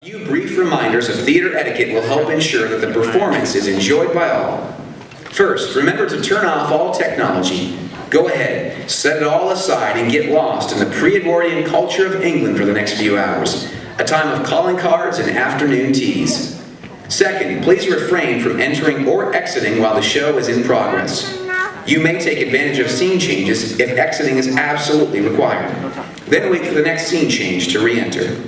few brief reminders of theater etiquette will help ensure that the performance is enjoyed by all. First, remember to turn off all technology. Go ahead, set it all aside and get lost in the pre-Edwardian culture of England for the next few hours, a time of calling cards and afternoon teas. Second, please refrain from entering or exiting while the show is in progress. You may take advantage of scene changes if exiting is absolutely required. Then wait for the next scene change to re-enter.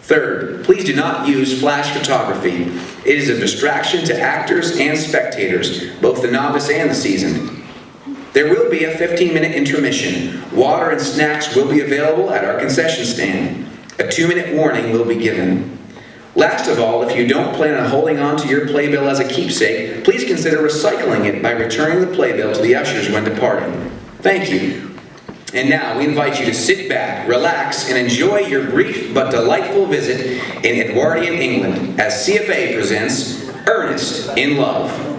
Third, please do not use flash photography. It is a distraction to actors and spectators, both the novice and the seasoned. There will be a 15-minute intermission. Water and snacks will be available at our concession stand. A 2-minute warning will be given. Last of all, if you don't plan on holding on to your playbill as a keepsake, please consider recycling it by returning the playbill to the ushers when departing. Thank you. And now we invite you to sit back, relax, and enjoy your brief but delightful visit in Edwardian England as CFA presents Ernest in Love.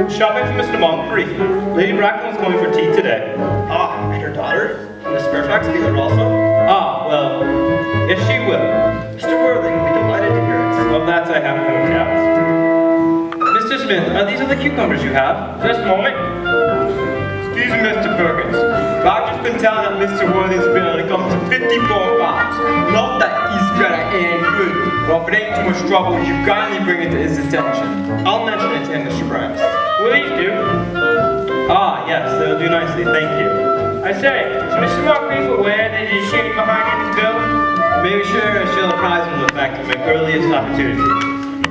Shopping for Mr. Moncrief. Lady Bracknell's going for tea today. Ah, and your daughter? Will Miss Fairfax be there also? Ah, well, yes she will. Mr. Worthing will be delighted to hear it. Of that I have no doubt. Mr. Smith, are these all the cucumbers you have? Just a moment. Excuse me, Mr. Perkins. I've just been telling that Mr. Worthing's bill to come to 54 pounds. Not that he's better and good, but if it ain't too much trouble, would you kindly bring it to his attention? I'll mention it to him, Mr. Grimes. Please do. Ah, yes, they'll do nicely, thank you. I say, is Mr. Moncrief aware that he's shading behind in his bill? Maybe sure I shall apprise him of the fact at my earliest opportunity.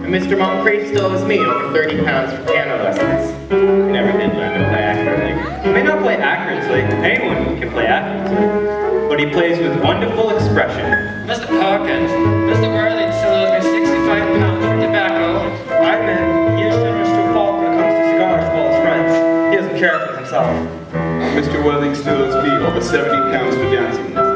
And Mr. Moncrief still owes me over 30 pounds for piano lessons. I never did learn to play accurately. He may not play accurately, anyone can play accurately, but he plays with wonderful expression. Mr. Perkins, Mr. Worthing still owes me 65 pounds for tobacco. I meant he is generous to a fault when it comes to cigars as well as friends. He doesn't care for himself. Mr. Worthing still owes me over 70 pounds for dancing lessons.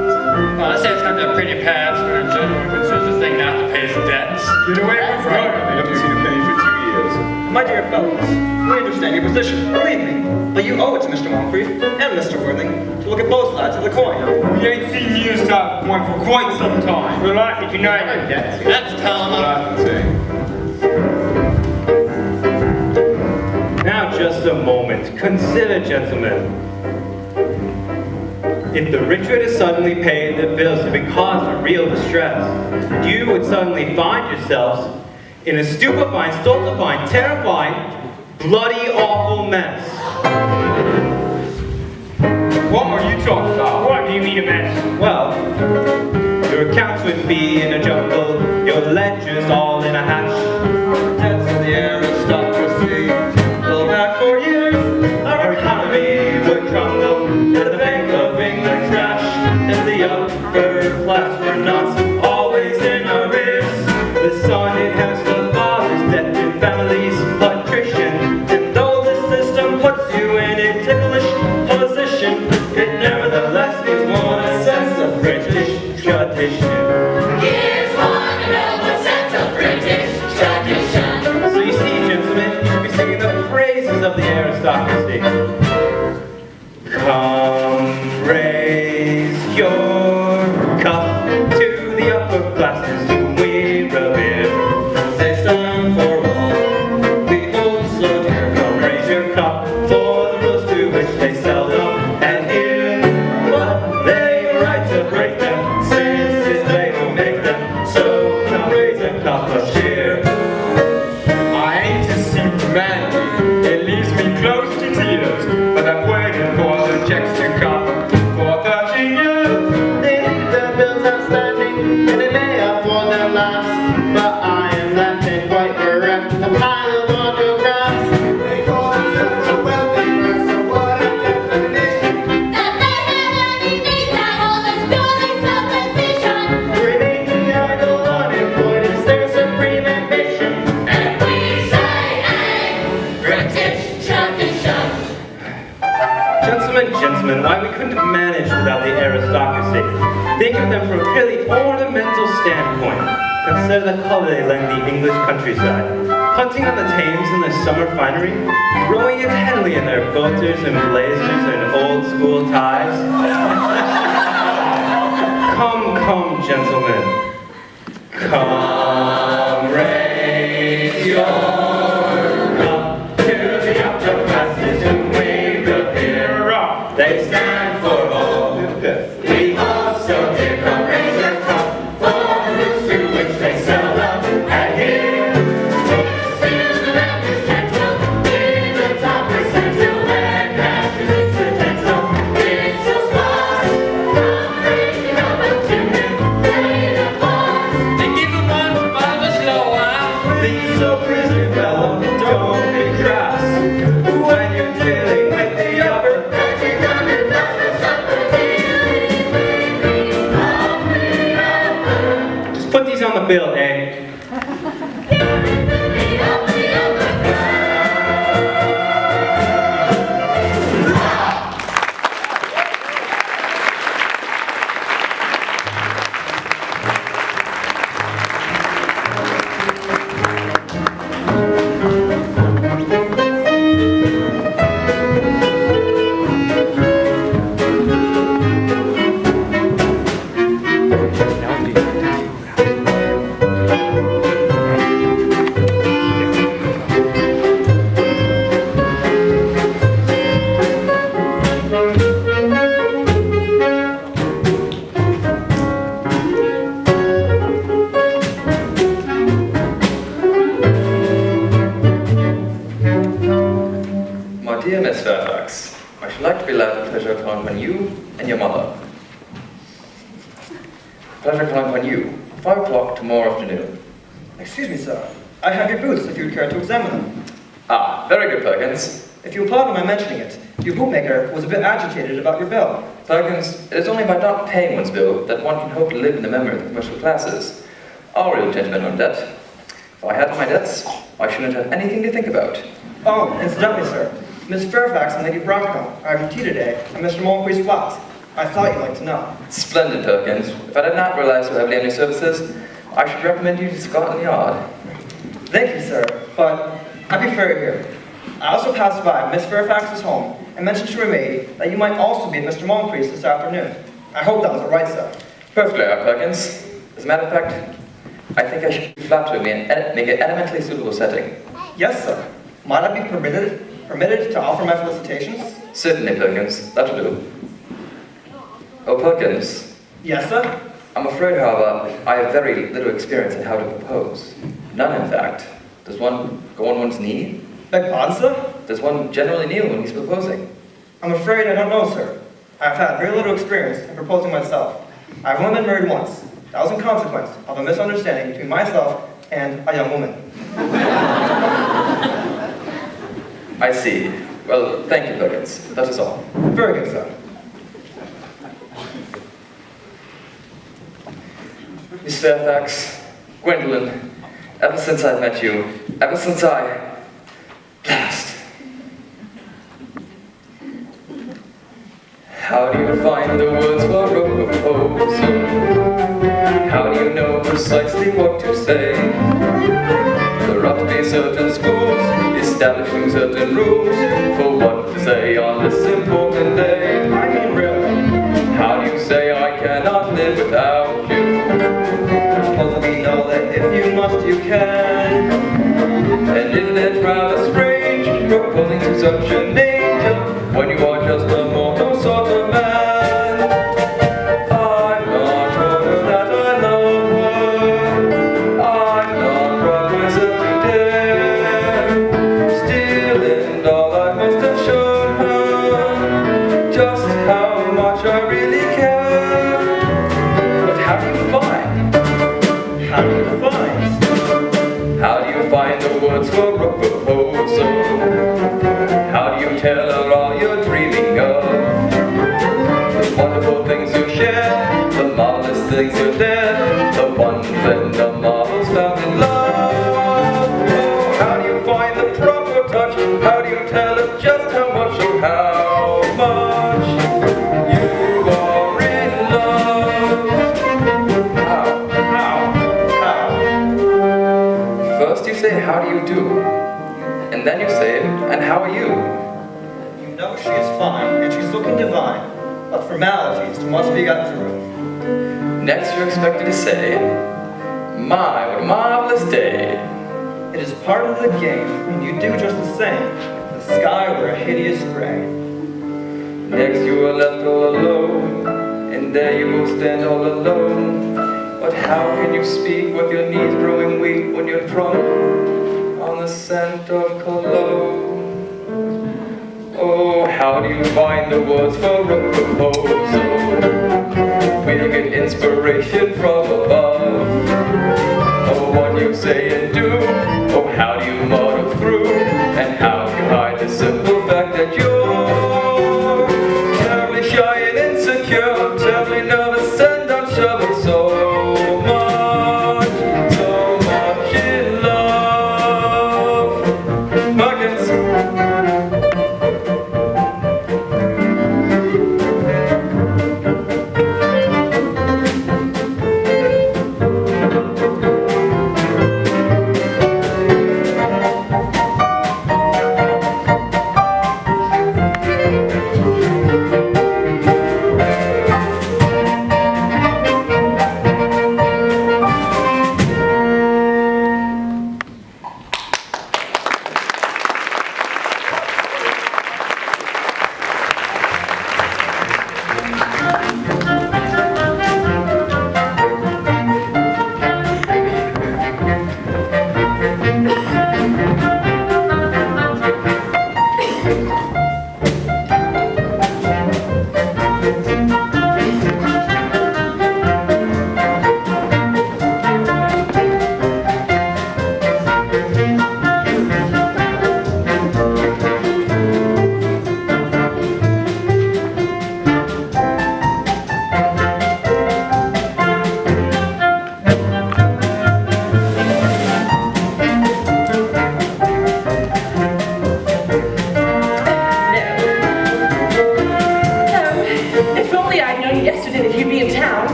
Well, I say it's got to pretty pass for a gentleman who considers the thing not to pay his debts. Get away from her. I haven't seen a penny for 2 years. My dear fellows, we understand your position, believe me. But you owe it to Mr. Moncrief and Mr. Worthing to look at both sides of the coin. We ain't seen you start point for quite some time. We're likely to unite. Let's tell him What up. I've been saying. Now just a moment. Consider, gentlemen. If the rich were to suddenly pay their bills to be caused of real distress, you would suddenly find yourselves in a stupefying, stultifying, terrifying, bloody, awful mess. What are you talking about? What do you mean a mess? Well, your accounts would be in a jumble, your ledgers all in a hash. Debts of the aristocracy, go back for years. Our economy would crumble, and the Bank of England crash. If the upper class were not always in arrears, the son inherits the father's debt in families, patrician. And though the system puts you in a ticklish position, it nevertheless gives one a sense of British tradition. Gives one a noble sense of British tradition. So you see, gentlemen, you should be singing the praises of the aristocracy. Come, raise your cup to the upper classes whom we revere. They stand for all we hold so dear. Come, raise your cup for the rules to which they seldom adhere. But they right to break them, since it's they who make them. So come, raise a cup of cheer. I hate to see humanity. It leaves me close to tears. But I've waited for the checks to come for 13 years. They leave their bills outstanding, and they may afford their laughs. But I am left and quite bereft, a pile of autographs. They call themselves a wealthy press, so what a definition. That they have any needs at all that's purely supposition. Remaining idle, unemployed is their supreme ambition. And we say, hey, British tradition. Gentlemen, why we couldn't have managed without the aristocracy. Think of them from a purely ornamental standpoint. Consider the color they lend the English countryside. Hunting on the Thames in their summer finery, rowing intently in their boaters and blazers and old school ties. Come, gentlemen. Come, raise your cup to the upper classes whom we revere. They stand for all we hold so dear. Come, raise your cup for the roots to which they seldom adhere. Still the left is gentle, in the top percentile, where cash is incidental. It's so sparse, come raising up a chimney, play the pause. They give him one for all the slow while. Please, so prison fellow, don't be crass. When you're dealing with the upper, just put these on the bill, eh? dear Miss Fairfax, I should like to be allowed the pleasure of calling upon you and your mother. Pleasure calling upon you, 5 o'clock tomorrow afternoon. Excuse me, sir. I have your boots if you would care to examine them. Ah, very good, Perkins. If you will pardon my mentioning it, your bootmaker was a bit agitated about your bill. Perkins, it is only by not paying one's bill that one can hope to live in the memory of the commercial classes. All real gentlemen are in debt. If I had my debts, I shouldn't have anything to think about. Oh, incidentally, sir, Miss Fairfax and Lady Bracknell are having tea today at Mr. Mulcahy's flat. I thought you'd like to know. Splendid, Perkins. If I did not rely so heavily on your services, I should recommend you to Scotland Yard. Thank you, sir, but I'd be fair here. I also passed by Miss Fairfax's home and mentioned to her maid that you might also be at Mr. Moncrief's this afternoon. I hope that was all right, sir. Perfectly, Perkins. As a matter of fact, I think I should be flattering me and make an elementally suitable setting. Yes, sir. Might I be permitted to offer my felicitations? Certainly, Perkins. That will do. Oh, Perkins. Yes, sir. I'm afraid, however, I have very little experience in how to propose. None, in fact. Does one go on one's knee? Beg pardon, sir? Does one generally kneel when he's proposing? I'm afraid I don't know, sir. I've had very little experience in proposing myself. I've only been married once. That was in consequence of a misunderstanding between myself and a young woman. I see. Well, thank you, Perkins. That is all. Very good, sir. Miss Fairfax, Gwendolyn, ever since I've met you, ever since blast. How do you find the words for a proposal? How do you know precisely what to say? There ought to be certain schools establishing certain rules for what to say on this important day. I mean, really. How do you say I cannot live without you? Well, we know that if you must, you can. And isn't it rather strange proposing to such an angel when you are just a mortal sort of man? I'm not told her that I love her. I'm not brought myself to dare. Still in all I must have shown her just how much I really care. But how do you find? How do you find? How do you find the words for a proposal? How do you tell her all you're dreaming of? The wonderful things you share, the marvelous things you dare, the ones and the marvels found in love. Oh, how do you find the proper touch? How do you tell her just how much you are in love? How? First you say, how do you do? And then you say, and how are you? You know she is fine, and she's looking divine, but formalities must be got through. Next you're expected to say, my, what a marvelous day. It is part of the game, and you do just the same. The sky were a hideous gray. Next you are left all alone, and there you will stand all alone. But how can you speak with your knees growing weak when you're drunk on the scent of cologne? Oh, how do you find the words for a proposal? Will you get inspiration from above? Oh, what you say and do? Oh, how do you muddle through? And how do you hide the simple fact that you're terribly shy and insecure, terribly nervous and unsure, but so much in love? Perkins.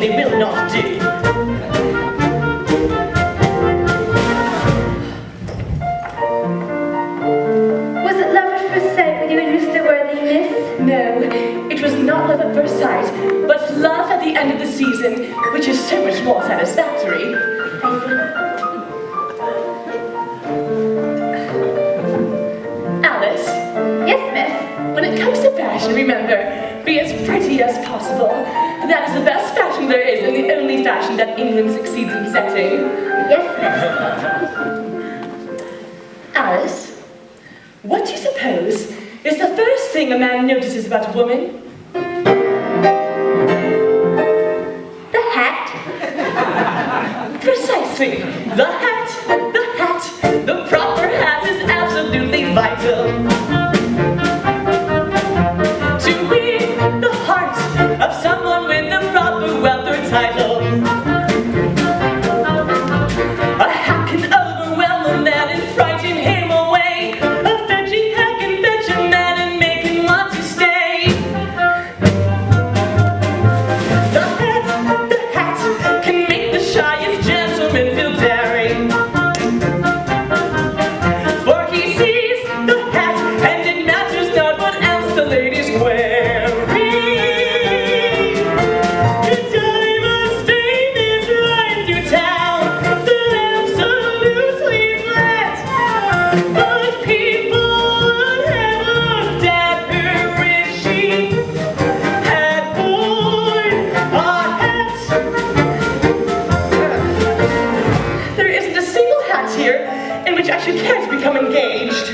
certainly will not do. Was it love at first sight with you and Mr. Worthy, miss? No, it was not love at first sight, but love at the end of the season, which is so much more satisfactory. Alice, Yes, miss. when it comes to fashion, remember, be as pretty as possible. That is the best fashion there is, and the only fashion that England succeeds in setting. Yes, miss. Alice, what do you suppose is the first thing a man notices about a woman? The hat. Precisely. The hat, the proper hat is absolutely vital. To win the heart of someone with the proper wealth or title. A hat can overwhelm a man and frighten him away. A fetching hat can fetch a man and make him want to stay. The hat can make the shyest gentleman feel daring. For he sees the hat and it matters not what else the lady's wearing. The diamond's fame is right through town, the absolutely flat. But people would have looked at her if she had worn a hat. There isn't a single hat here in which I should care to become engaged.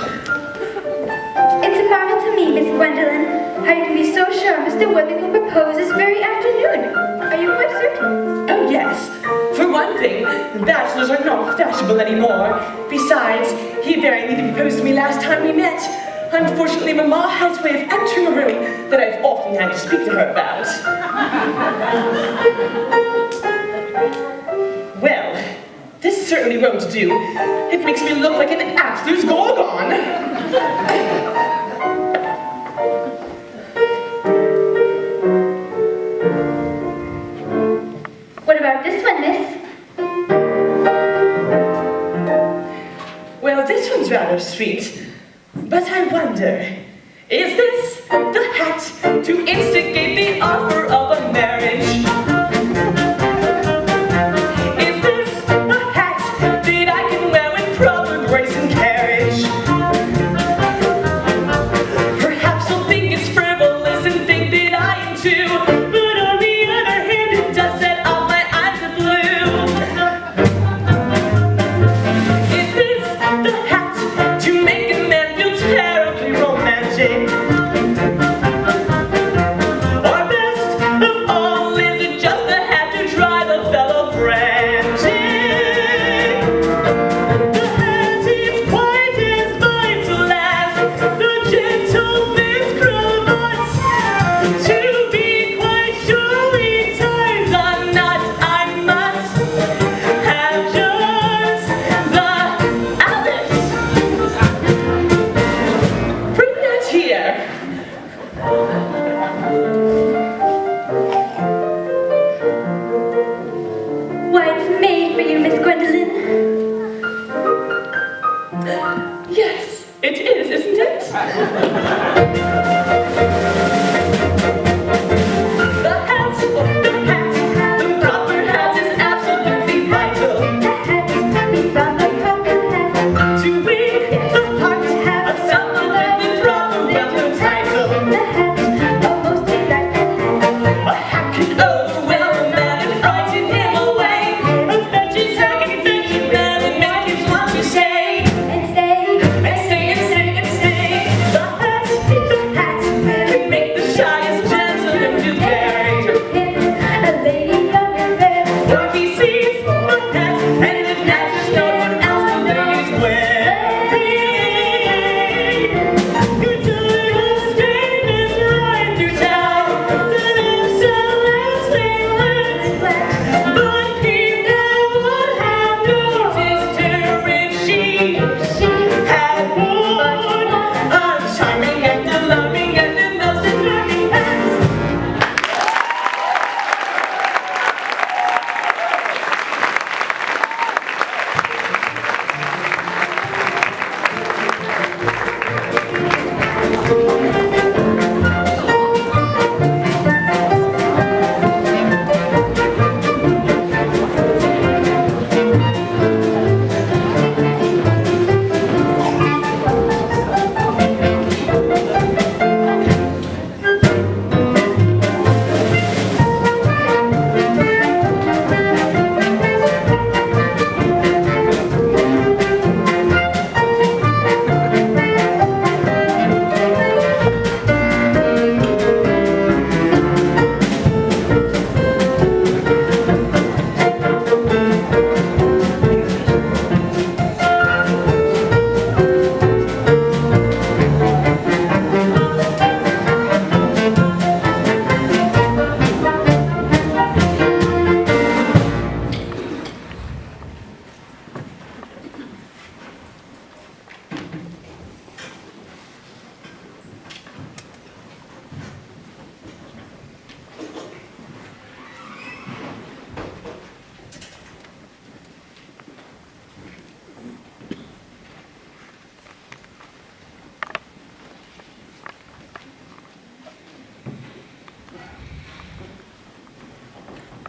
It's a marvel to me, Miss Gwendolyn, how you can be so sure Mr. Worthy will propose this very afternoon. Are you quite certain? Oh yes, for one thing, bachelors are not fashionable anymore. Besides, he very nearly proposed to me last time we met. Unfortunately, Mamma has a way of entering a room that I've often had to speak to her about. Well, this certainly won't do. It makes me look like an absolute gorgon. What about this one, miss? Well, this one's rather sweet. But I wonder, is this the hat to instigate the offer of a marriage? Is this a hat that I can wear with proper grace and carriage? Perhaps you'll think it's frivolous and think that I am too, but on the other hand, it does set off my eyes of blue. Is this the hat to make a man feel terribly romantic?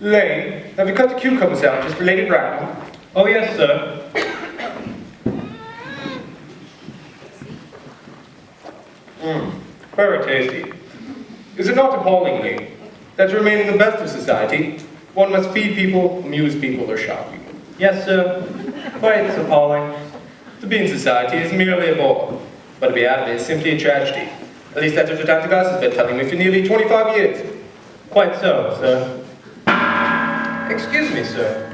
Lane, have you cut the cucumber sandwiches for Lady Bracknell? Oh, yes, sir. Very tasty. Is it not appallingly that to remain in the best of society, one must feed people, amuse people, or shock people? Yes, sir. Quite appalling. To be in society is merely a bore, but to be out of it is simply a tragedy. At least that's what Antigas has been telling me for nearly 25 years. Quite so, sir. Excuse me, sir.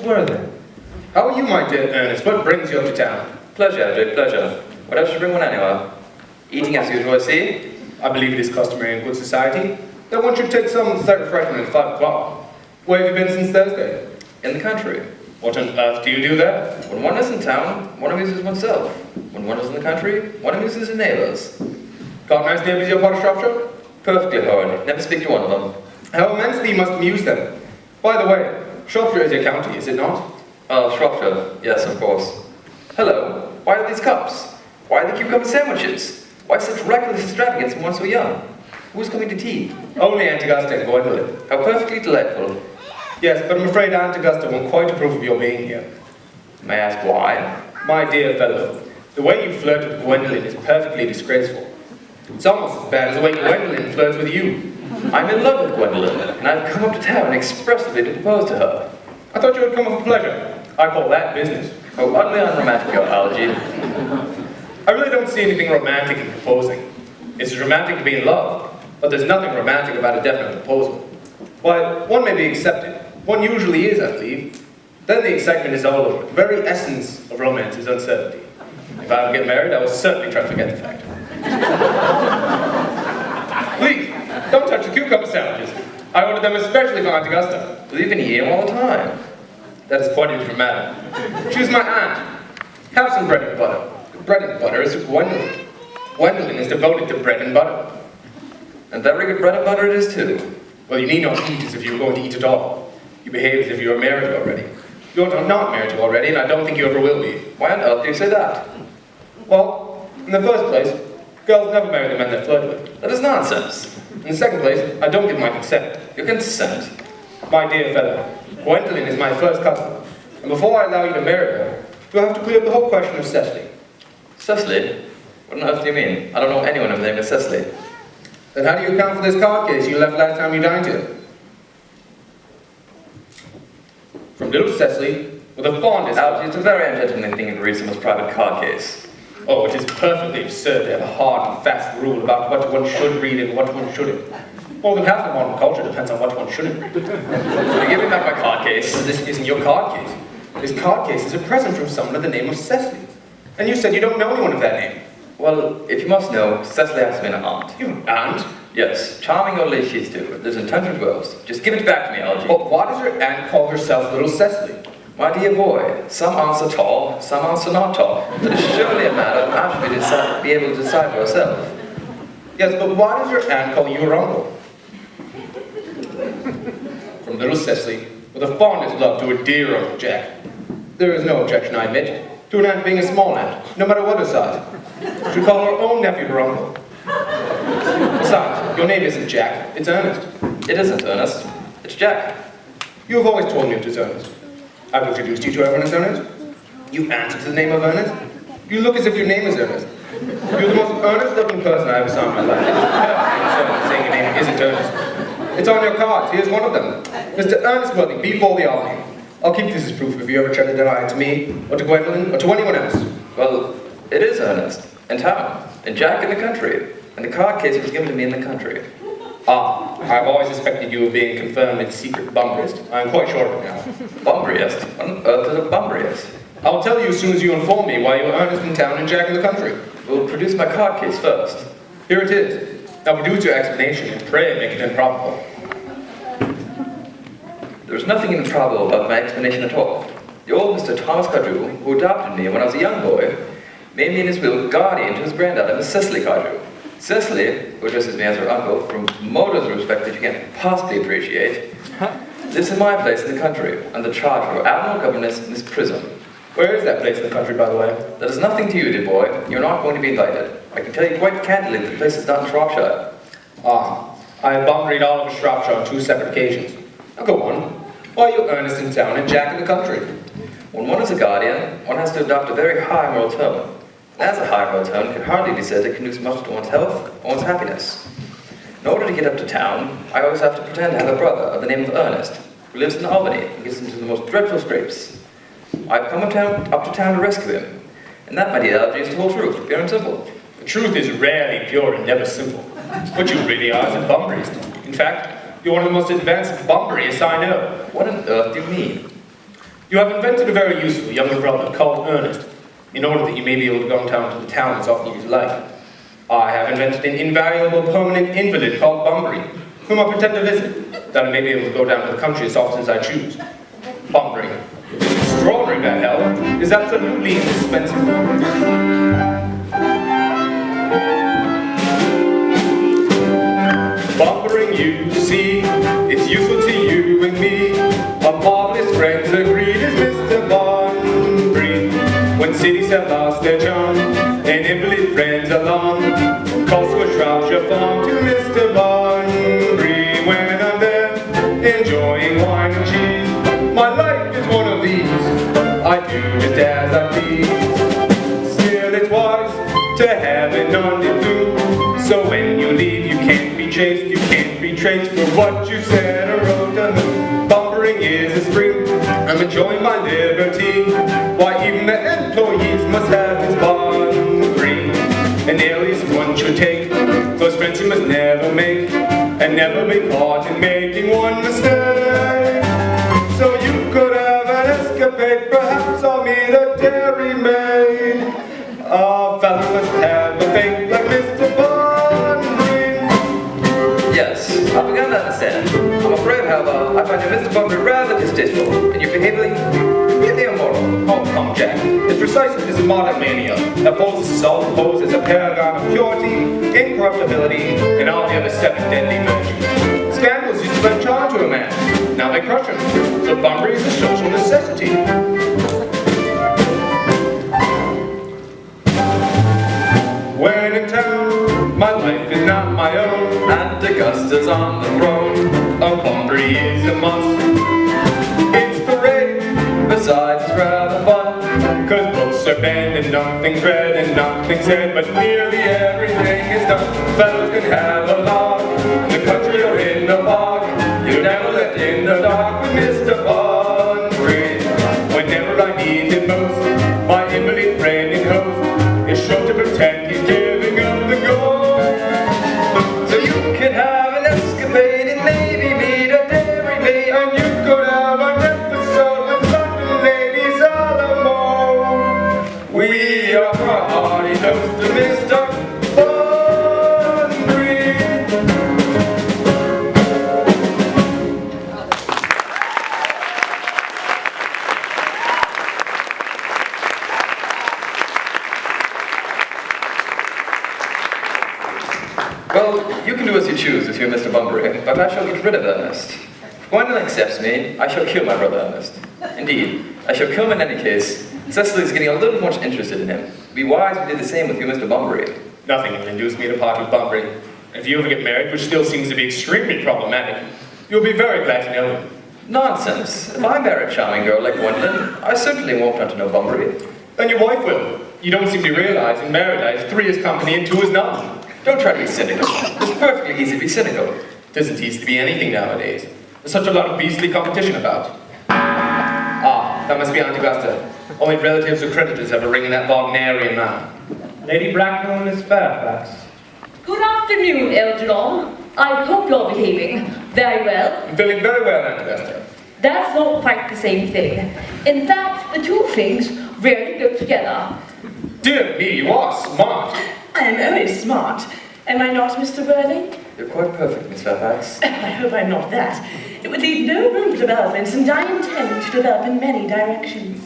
Worthy. How are you, my dear Ernest? What brings you up to town? Pleasure, Jake, pleasure. What else should bring one anywhere? Eating as usual, I see. I believe it is customary in good society that one should take some slight refreshment at 5 o'clock. Where have you been since Thursday? In the country. What on earth do you do there? When one is in town, one amuses oneself. When one is in the country, one amuses his neighbors. Got nice neighbours, your Potter Shropshire? Perfectly horrid. Never speak to one of them. How immensely you must amuse them. By the way, Shropshire is your county, is it not? Shropshire. Yes, of course. Hello. Why are these cups? Why the cucumber sandwiches? Why such reckless extravagance when one so young? Who's coming to tea? Only Aunt Augusta and Gwendolyn. How perfectly delightful. Yes, but I'm afraid Aunt Augusta won't quite approve of your being here. May I ask why? My dear fellow, the way you flirt with Gwendolyn is perfectly disgraceful. It's almost as bad as the way Gwendolyn flirts with you. I'm in love with Gwendolyn, and I've come up to town expressly to propose to her. I thought you had come for pleasure. I call that business. Oh, utterly unromantic, your Algy. I really don't see anything romantic in proposing. It's romantic to be in love, but there's nothing romantic about a definite proposal. Why, one may be accepted. One usually is, I believe. Then the excitement is all over. The very essence of romance is uncertainty. If I ever get married, I will certainly try to forget the fact. Please, don't touch the cucumber sandwiches. I ordered them especially for Aunt Augusta. We've been eating them all the time. That is quite a different matter. Choose my aunt. Have some bread and butter. The bread and butter is for Gwendolyn. Gwendolyn is devoted to bread and butter. And very good bread and butter it is too. Well, you need not eat as if you were going to eat at all. You behave as if you were married already. You are not married already, and I don't think you ever will be. Why on earth do you say that? Well, in the first place, girls never marry the men they flirt with. That is nonsense. In the second place, I don't give my consent. Your consent? My dear fellow, Gwendolyn is my first cousin, and before I allow you to marry her, you'll have to clear up the whole question of Cecily. Cecily? What on earth do you mean? I don't know anyone of the name of Cecily. Then how do you account for this card case you left last time you dined here? From little Cecily, with a fondest... Algy, it's a very unentertaining thing to read someone's private card case. Oh, it is perfectly absurd to have a hard and fast rule about what one should read and what one shouldn't. More than half of modern culture depends on what one shouldn't read. Will you give me back my card case? This isn't your card case. This card case is a present from someone of the name of Cecily. And you said you don't know anyone of that name. Well, if you must know, Cecily has been an aunt. You have an aunt? Yes, charming old lady she is too. Lives in Tunbridge Wells. Just give it back to me, Algy. But why does your aunt call herself Little Cecily? My dear boy, some aunts are tall, some aunts are not tall. That is surely a matter I should be able to decide for herself. Yes, but why does your aunt call you her uncle? From little Cecily, with a fondest love to her dear Uncle Jack. There is no objection, I admit, to an aunt being a small aunt, no matter what her size. She call her own nephew her uncle. Besides, your name isn't Jack, it's Ernest. It isn't Ernest. It's Jack. You have always told me it was Ernest. I've introduced you to everyone as Ernest. You answer to the name of Ernest. You look as if your name is Ernest. You're the most earnest-looking person I ever saw in my life. It is perfectly absurd saying your name isn't Ernest. It's on your cards. Here's one of them. Mr. Ernest Worthing, B4 the Albany. I'll keep this as proof if you ever try to deny it to me, or to Gwendolyn, or to anyone else. Well, it is Ernest. In town. And Jack in the country. And the card case was given to me in the country. Ah, I've always suspected you of being a confirmed and secret bumbriest. I'm quite sure of it now. Bumbriest? What on earth is a bumbriest? I'll tell you as soon as you inform me why you're Ernest in town and Jack in the country. We'll produce my card case first. Here it is. Now produce your explanation and pray make it improbable. There's nothing improbable about my explanation at all. The old Mr. Thomas Cardew, who adopted me when I was a young boy, made me in his will guardian to his granddaughter, Miss Cecily Cardew. Cecily, who addresses me as her uncle, from motives of respect that you can't possibly appreciate, lives in my place in the country, under charge of her admirable governess, Miss Prism. Where is that place in the country, by the way? That is nothing to you, dear boy. You're not going to be invited. I can tell you quite candidly that the place is not in Shropshire. Ah, I have bum-breed all over Shropshire on 2 separate occasions. Now go on. Why are you Ernest in town and Jack in the country? When one is a guardian, one has to adopt a very high moral tone. And as a high moral tone can hardly be said to conduce much to one's health or one's happiness. In order to get up to town, I always have to pretend to have a brother of the name of Ernest, who lives in Albany and gets into the most dreadful scrapes. I've come up to town to rescue him. And that, my dear Algy, is the whole truth, pure and simple. The truth is rarely pure and never simple. What you really are is a bum-breed. In fact, you're one of the most advanced bum-breeds I know. What on earth do you mean? You have invented a very useful younger brother called Ernest, in order that you may be able to go down to the town as often as you like. I have invented an invaluable permanent invalid called Bunbury, whom I pretend to visit, that I may be able to go down to the country as often as I choose. Bunbury. It's extraordinary, that hell. Is absolutely indispensable. Bumbering, you see, it's useful to you and me. Our marvelous friends agreed as Mr. Bunbury. When cities have lost their charm, and invalid friends along, calls to a Shropshire farm to Mr. Bunbury. When I'm there, enjoying wine and cheese, my life is one of these, I do just as I please. Still it's wise to have an rendezvous, so when you leave you can't be chased, you can't be traced for what you said or wrote to who. Bumbering is a spring, I'm enjoying my liberty, why even the employees must have his Bunbury. An alias one should take, close friends you must never make, and never be caught in making one mistake. So you could have an escapade, perhaps I'll meet a dairymaid. A fellow must have a fate like Mr. Bunbury. Yes, I've begun to understand. I'm afraid, however, I find your Mr. Bunbury rather distasteful, and your behavior completely immoral. Oh, come, Jack. It's precisely this modern mania that poses self-posed as a paragon of purity, incorruptibility, and all the other 7 deadly virtues. Scandals used to lend charm to a man. Now they crush him. So Bunbury is a social necessity. When in town, my life is not my own, And Augusta's on the throne. a Bunbury is a must. It's parade, Besides, it's rather fun. cause books are banned and nothing's read and nothing's said, but nearly everything is done. Fellows can have a log, in the country or in the park. You're never left in the dark with Mr. Bunbury. Whenever I need him most, my invalid friend in host is sure to pretend he's giving up the ghost. So you can have an escapade and maybe meet a dairymaid. And you could have an episode with London ladies Alamo. We are a hearty toast to Mr. Bunbury. Well, you can do as you choose with your Mr. Bunbury, but I shall get rid of Ernest. If Gwendolyn accepts me, I shall kill my brother Ernest. Indeed, I shall kill him in any case. Cecily's getting a little much interested in him. It'd be wise we did the same with you, Mr. Bunbury. Nothing will induce me to part with Bunbury. If you ever get married, which still seems to be extremely problematic, you'll be very glad to know him. Nonsense. If I marry a charming girl like Gwendolyn, I certainly won't want to know Bunbury. Then your wife will. You don't seem to realize in married life, 3 is company and 2 is none. Don't try to be cynical. It's perfectly easy to be cynical. It isn't easy to be anything nowadays. There's such a lot of beastly competition about. Ah, that must be Aunt Augusta. Only relatives or creditors have a ring in that Wagnerian mouth. Lady Bracknell and Miss Fairfax. Good afternoon, Algernon. I hope you're behaving very well. I'm feeling very well, Aunt Augusta. That's not quite the same thing. In fact, the two things rarely go together. Dear me, you are smart. I am always smart. Am I not, Mr. Worthing? You're quite perfect, Miss Fairfax. I hope I'm not that. It would leave no room for development, and I intend to develop in many directions.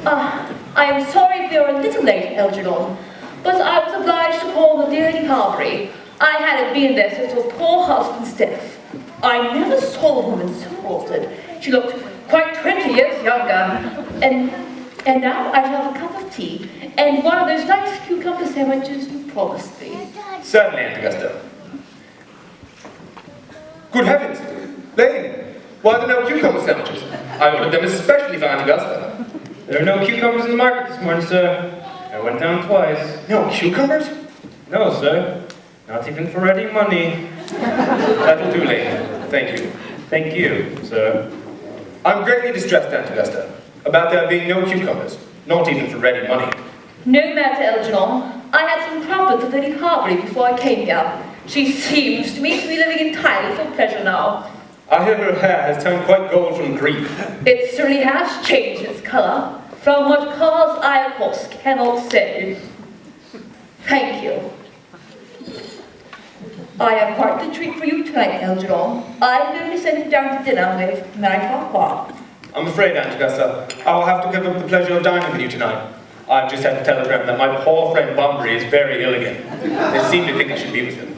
I am sorry if you're a little late, Algernon, but I was obliged to call the dear Lady Carberry. I hadn't been there since her poor husband's death. I never saw a woman so altered. She looked quite 20 years younger. And now I shall have a cup of tea and one of those nice cucumber sandwiches you promised me. Certainly, Aunt Augusta. Good heavens! Lane, why are there no cucumber sandwiches? I ordered them especially for Aunt Augusta. There are no cucumbers in the market this morning, sir. I went down twice. No cucumbers? No, sir. Not even for ready money. That'll do, Lane. Thank you. Thank you, sir. I'm greatly distressed, Aunt Augusta, about there being no cucumbers, not even for ready money. No matter, Algernon. I had some problems with Lady Harbury before I came here. She seems to me to be living entirely for pleasure now. I hear her hair has turned quite gold from grief. It certainly has changed its colour, from what cause I, of course, cannot say. Thank you. I have quite the treat for you tonight, Algernon. I'm going to send you down to dinner with Mary Farquhar. I'm afraid, Aunt Augusta, I'll have to give up the pleasure of dining with you tonight. I've just had a telegram that my poor friend Bunbury is very ill again. They seem to think I should be with him.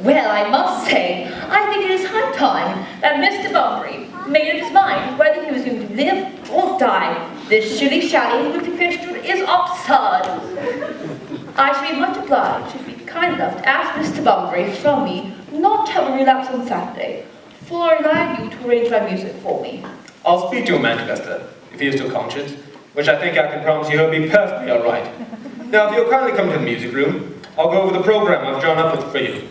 Well, I must say, I think it is high time that Mr. Bunbury made up his mind whether he was going to live or die. This shilly-shally with the question is absurd. I should be much obliged if you'd be kind enough to ask Mr. Bunbury from me not to have a relapse on Saturday, for I rely you to arrange my music for me. I'll speak to him, Aunt Augusta, if he is still conscious, which I think I can promise you he'll be perfectly all right. Now, if you'll kindly come to the music room, I'll go over the program I've drawn up with for you.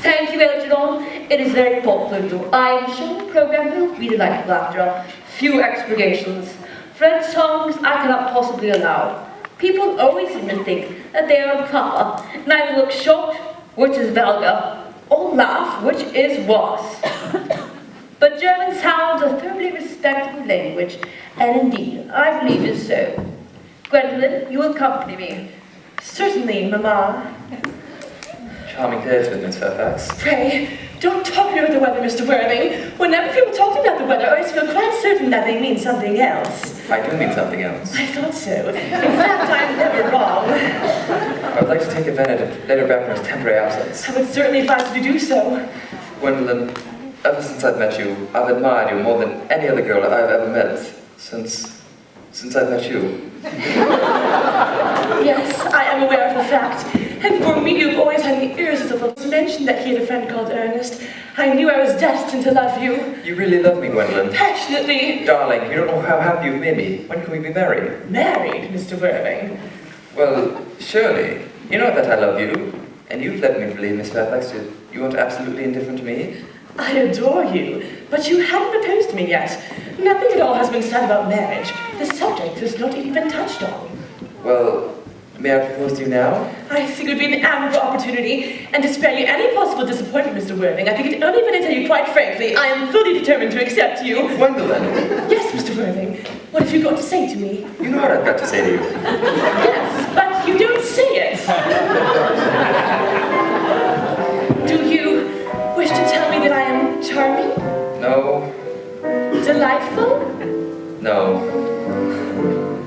Thank you, Algernon. It is very thoughtful of you. I am sure the program will be delightful after a few expurgations. French songs I cannot possibly allow. People always seem to think that they are improper, and either look shocked, which is vulgar, or laugh, which is worse. But German sounds a thoroughly respectable language, and indeed, I believe is so. Gwendolyn, you will accompany me. Certainly, Mamma. Charming days with Miss Fairfax. Pray, don't talk to me about the weather, Mr. Worthing. Whenever people talk to me about the weather, I always feel quite certain that they mean something else. I do mean something else. I thought so. In fact, I'm never wrong. I would like to take advantage of Lady Brackner's temporary absence. I would certainly advise you to do so. Gwendolyn, ever since I've met you, I've admired you more than any other girl I've ever met. Since I've met you. Yes, I am aware of the fact. And for me, you've always had the irresistible mention that he had a friend called Ernest. I knew I was destined to love you. You really love me, Gwendolyn. Passionately. Darling, you don't know how happy you've made me. When can we be married? Married, Mr. Worthing. Well, surely. You know that I love you. And you've led me to believe, Miss Fairfax, you aren't absolutely indifferent to me. I adore you, but you haven't proposed to me yet. Nothing at all has been said about marriage. The subject has not even been touched on. Well, may I propose to you now? I think it would be an admirable opportunity, and to spare you any possible disappointment, Mr. Worthing, I think it only better to tell you quite frankly, I am fully determined to accept you. Gwendolyn! Yes, Mr. Worthing. What have you got to say to me? You know what I've got to say to you. Yes, but you don't say it. Do you wish to tell me that I am charming? No. Delightful? No.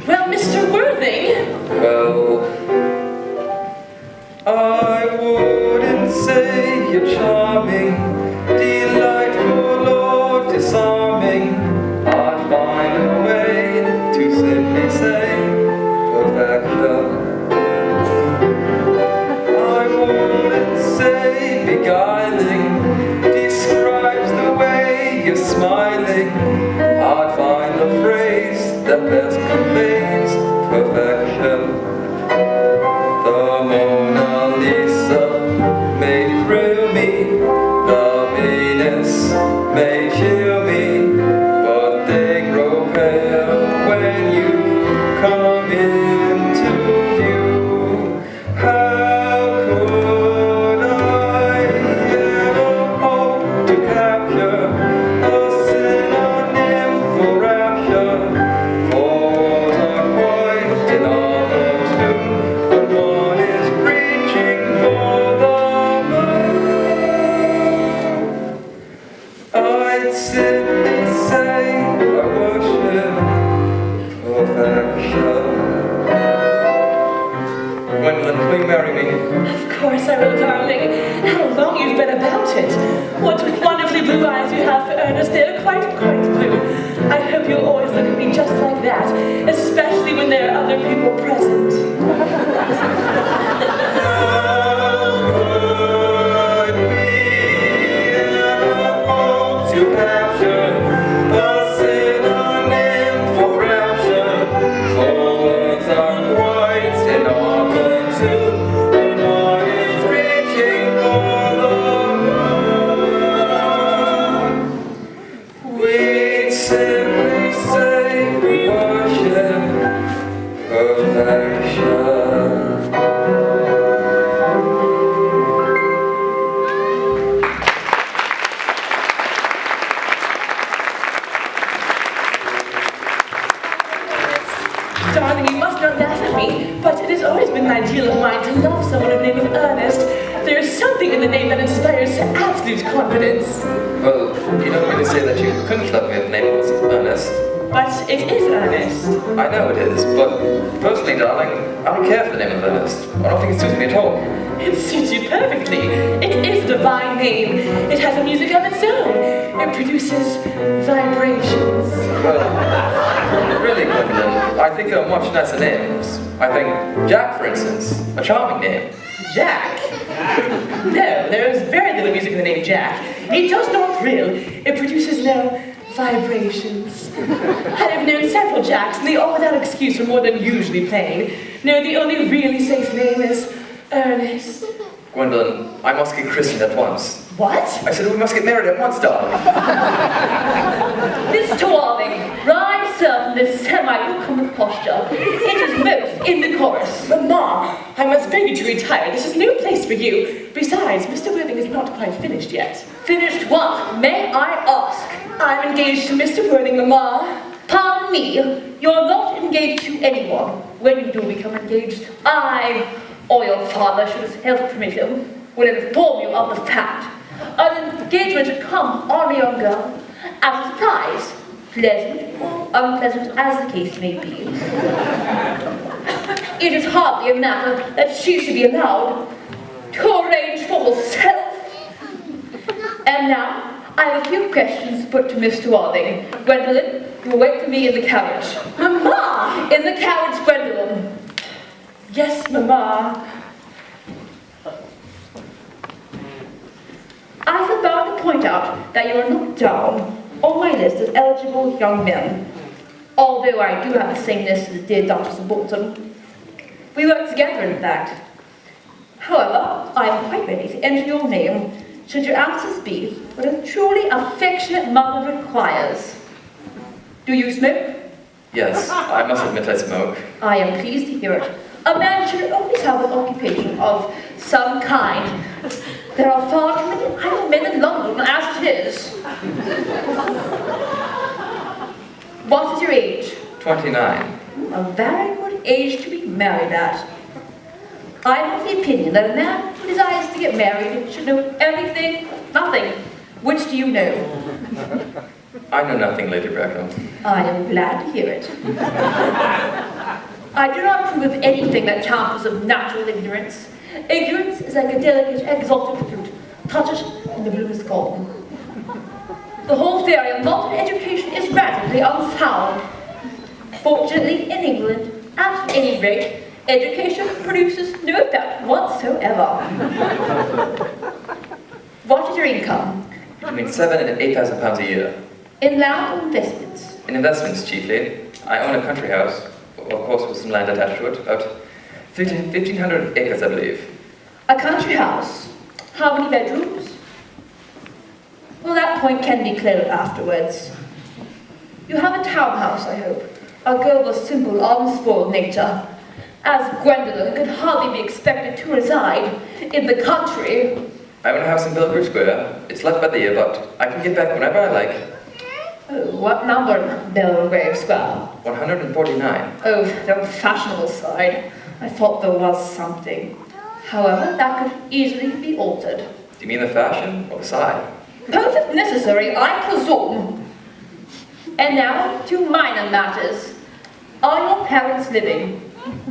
Well, Mr. Worthing. Well, I wouldn't say you're charming, delightful or disarming. I'd find a way to simply say perfect love. I wouldn't say beguiling describes the way you're smiling. I'd find the phrase that best conveys perfection. The Mona Lisa may thrill me, the Venus may chill me, but they grow pale when you come into view. How could I ever hope to capture a synonym for rapture? For what I'm quite in honor to, but one is reaching for the moon. I'd simply say I worship perfection. Gwendolyn, will you marry me? Of course I will, darling. How long you've been about it. What wonderfully blue eyes you have for Ernest. They're quite blue. I hope you'll always look at me just like that, especially when there are other people present. To capture a synonym for rapture, for words are quite inopportune, and one is reaching for the moon. We simply say we worship perfection. Darling, you must not laugh at me, but it has always been an ideal of mine to love someone of the name of Ernest. There is something in the name that inspires absolute confidence. Well, you don't really say that you couldn't love me if the name was Ernest. But it is Ernest. I know it is, but personally, darling, I don't care for the name of Ernest. I don't think it suits me at all. It suits you perfectly. It is a divine name. It has a music of its own. It produces vibrations. Well, really, Gwendolyn, I think there are much nicer names. I think Jack, for instance, a charming name. Jack? No, there is very little music in the name Jack. It does not thrill. It produces no vibrations. I have known several Jacks, and they all without excuse are more than usually plain. No, the only really safe name is Ernest. Gwendolyn, I must get christened at once. What? I said we must get married at once, darling. Mr. Worthing, rise up in this semi-recumbent posture. It is most indecorous. Mamma, I must beg you to retire. This is no place for you. Besides, Mr. Worthing is not quite finished yet. Finished what, may I ask? I'm engaged to Mr. Worthing, Mamma. Pardon me, you're not engaged to anyone. When you do become engaged, I, or your father should have permission, will inform you of the fact. An engagement should come on a young girl as a surprise, pleasant or unpleasant as the case may be. It is hardly a matter that she should be allowed to arrange for herself. And now, I have a few questions to put to Mr. Worthing. Gwendolyn, you will wait for me in the carriage. Mamma! In the carriage, Gwendolyn. Yes, Mamma. I feel bound to point out that you are not down on my list of eligible young men, although I do have the same list as the dear Duchess of Bolton. We work together, in fact. However, I am quite ready to enter your name, should your answers be what a truly affectionate mother requires. Do you smoke? Yes, I must admit I smoke. I am pleased to hear it. A man should always have an occupation of some kind. There are far too many idle men in London as it is. What is your age? 29. A very good age to be married at. I am of the opinion that a man who desires to get married should know everything, nothing. Which do you know? I know nothing, Lady Bracknell. I am glad to hear it. I do not approve of anything that chances of natural ignorance. Ignorance is like a delicate, exalted fruit. Touch it, and the bloom is gone. The whole theory of modern education is radically unsound. Fortunately, in England, at any rate, education produces no effect whatsoever. What is your income? Between £7,000 and £8,000 a year. In land or investments? In investments, chiefly. I own a country house, of course with some land attached to it, about 1,500 acres, I believe. A country house? How many bedrooms? Well, that point can be cleared afterwards. You have a townhouse, I hope. A girl of simple, unspoiled nature. As Gwendolyn could hardly be expected to reside in the country. I own a house in Belgrave Square. It's let by the year, but I can get back whenever I like. Oh, what number in Belgrave Square? 149. Oh, the fashionable side. I thought there was something. However, that could easily be altered. Do you mean the fashion or the side? Both if necessary, I presume. And now to minor matters. Are your parents living?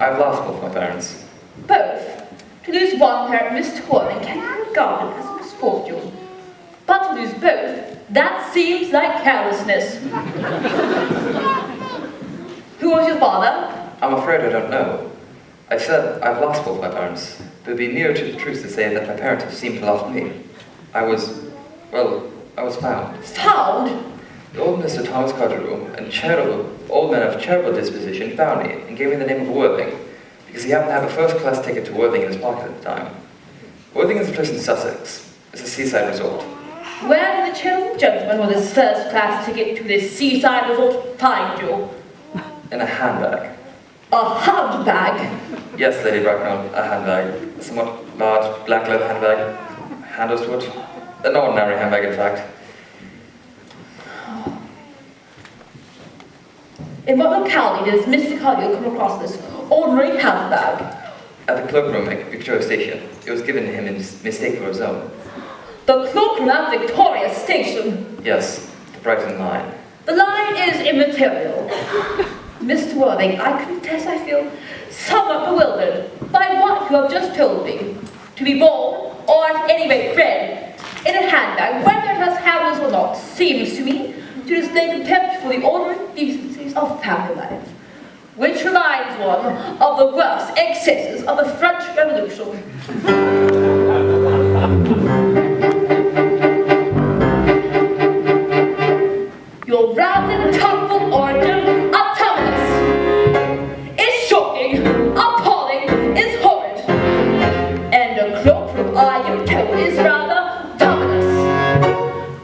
I've lost both my parents. Both. To lose one parent, Miss Torling, can be regarded as a misfortune. But to lose both That seems like carelessness. Who was your father? I'm afraid I don't know. I said I've lost both my parents. It would be nearer to the truth to say that my parents seemed to love me. I was found. Found? The old Mr. Thomas Cardew, an old man of charitable disposition, found me and gave me the name of Worthing, because he happened to have a first-class ticket to Worthing in his pocket at the time. Worthing is a place in Sussex. It's a seaside resort. Where did the charitable gentleman with his first-class ticket to this seaside resort find you? In a handbag. A handbag? Yes, Lady Bracknell, a handbag. A somewhat large, black leather handbag. Handles to it. An ordinary handbag, in fact. In what locality does Mr. Cardew come across this ordinary handbag? At the cloakroom at Victoria Station. It was given to him in mistake for his own. The cloakroom at Victoria Station? Yes, the Brighton line. The line is immaterial. Mr. Worthing, I confess I feel somewhat bewildered by what you have just told me. To be born, or at any rate bred, in a handbag, whether it has handles or not, seems to me to display contempt for the ordinary decencies of family life, which reminds one of the worst excesses of the French Revolution. Your rounded, tumbled origin of Thomas is shocking, appalling, is horrid, and a cloakroom, I am told, is rather dominous,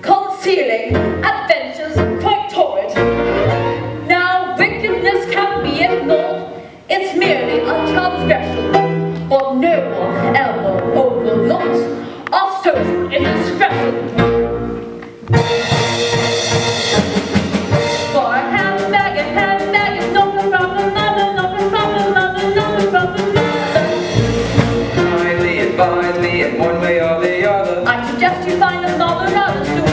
concealing adventures quite torrid. Now, wickedness can be ignored, it's merely a transgression, but no one ever overlooks a social indiscretion. For a handbag is not a problem, not a problem, not a problem. Kindly advise me in one way or the other. I suggest you find another rather soon.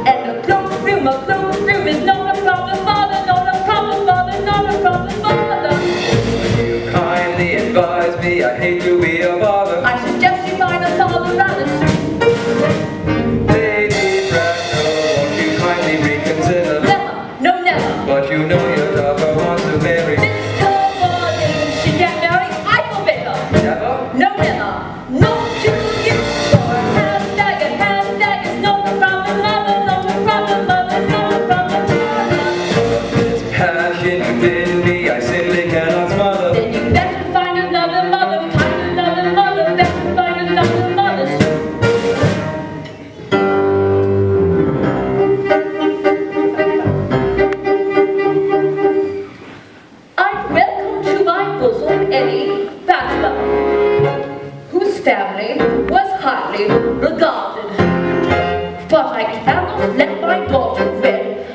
And a cloakroom is not a problem, father, not a problem, father, not a problem, father. You kindly advise me, I hate to be a bother. I suggest you find another rather soon. Lady Bracknell, won't you kindly reconsider? Never, no never. But you know your daughter wants to marry. Mr. Worthing, she can marry, I forbid her. Never? No never, not to you. For a handbag is not a problem, mother, not a problem, mother, not a problem, mother. This passion within me, I simply cannot smother. Then you better find another mother, better find another mother soon. I'd welcome to my bosom any bachelor whose family was highly regarded. But I cannot let my daughter wed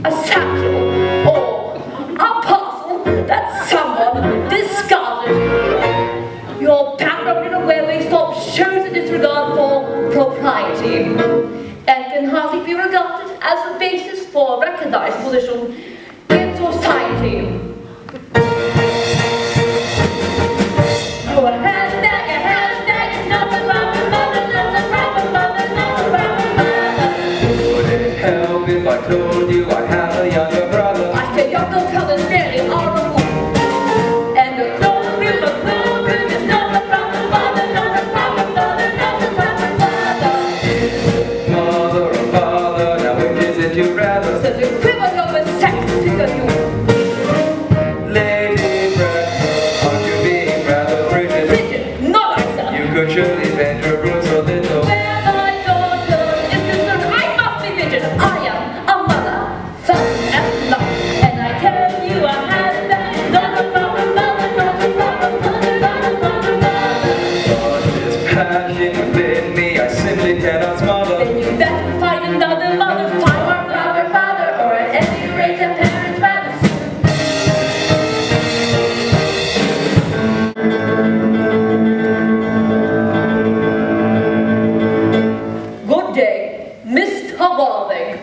a satchel or a parcel that someone discarded. Your background in a railway stop shows a disregard for propriety and can hardly be regarded as the basis for a recognized position in society. Your handbag is not a problem, mother, not a problem, mother, not a problem, mother. Would it help if I told you I have a younger brother? I say younger brothers really are a fool. And a cloakroom is not a problem, mother, not a problem, mother, not a problem, mother. Mother or father, now which is it you'd rather? Says a criminal with sex to you. Lady Bracknell, aren't you being rather frigid? Rigid, not I, sir. You could surely bend your rules a little. Where my daughter is concerned, I must be rigid. I am a mother, first and last. And I tell you a handbag is not a problem, mother, not a problem, mother, not a problem, mother. But this passion within me, I simply cannot smother. Then you better find another mother, find another father, or at any rate a parent rather soon. Good day, Mr. Worthing.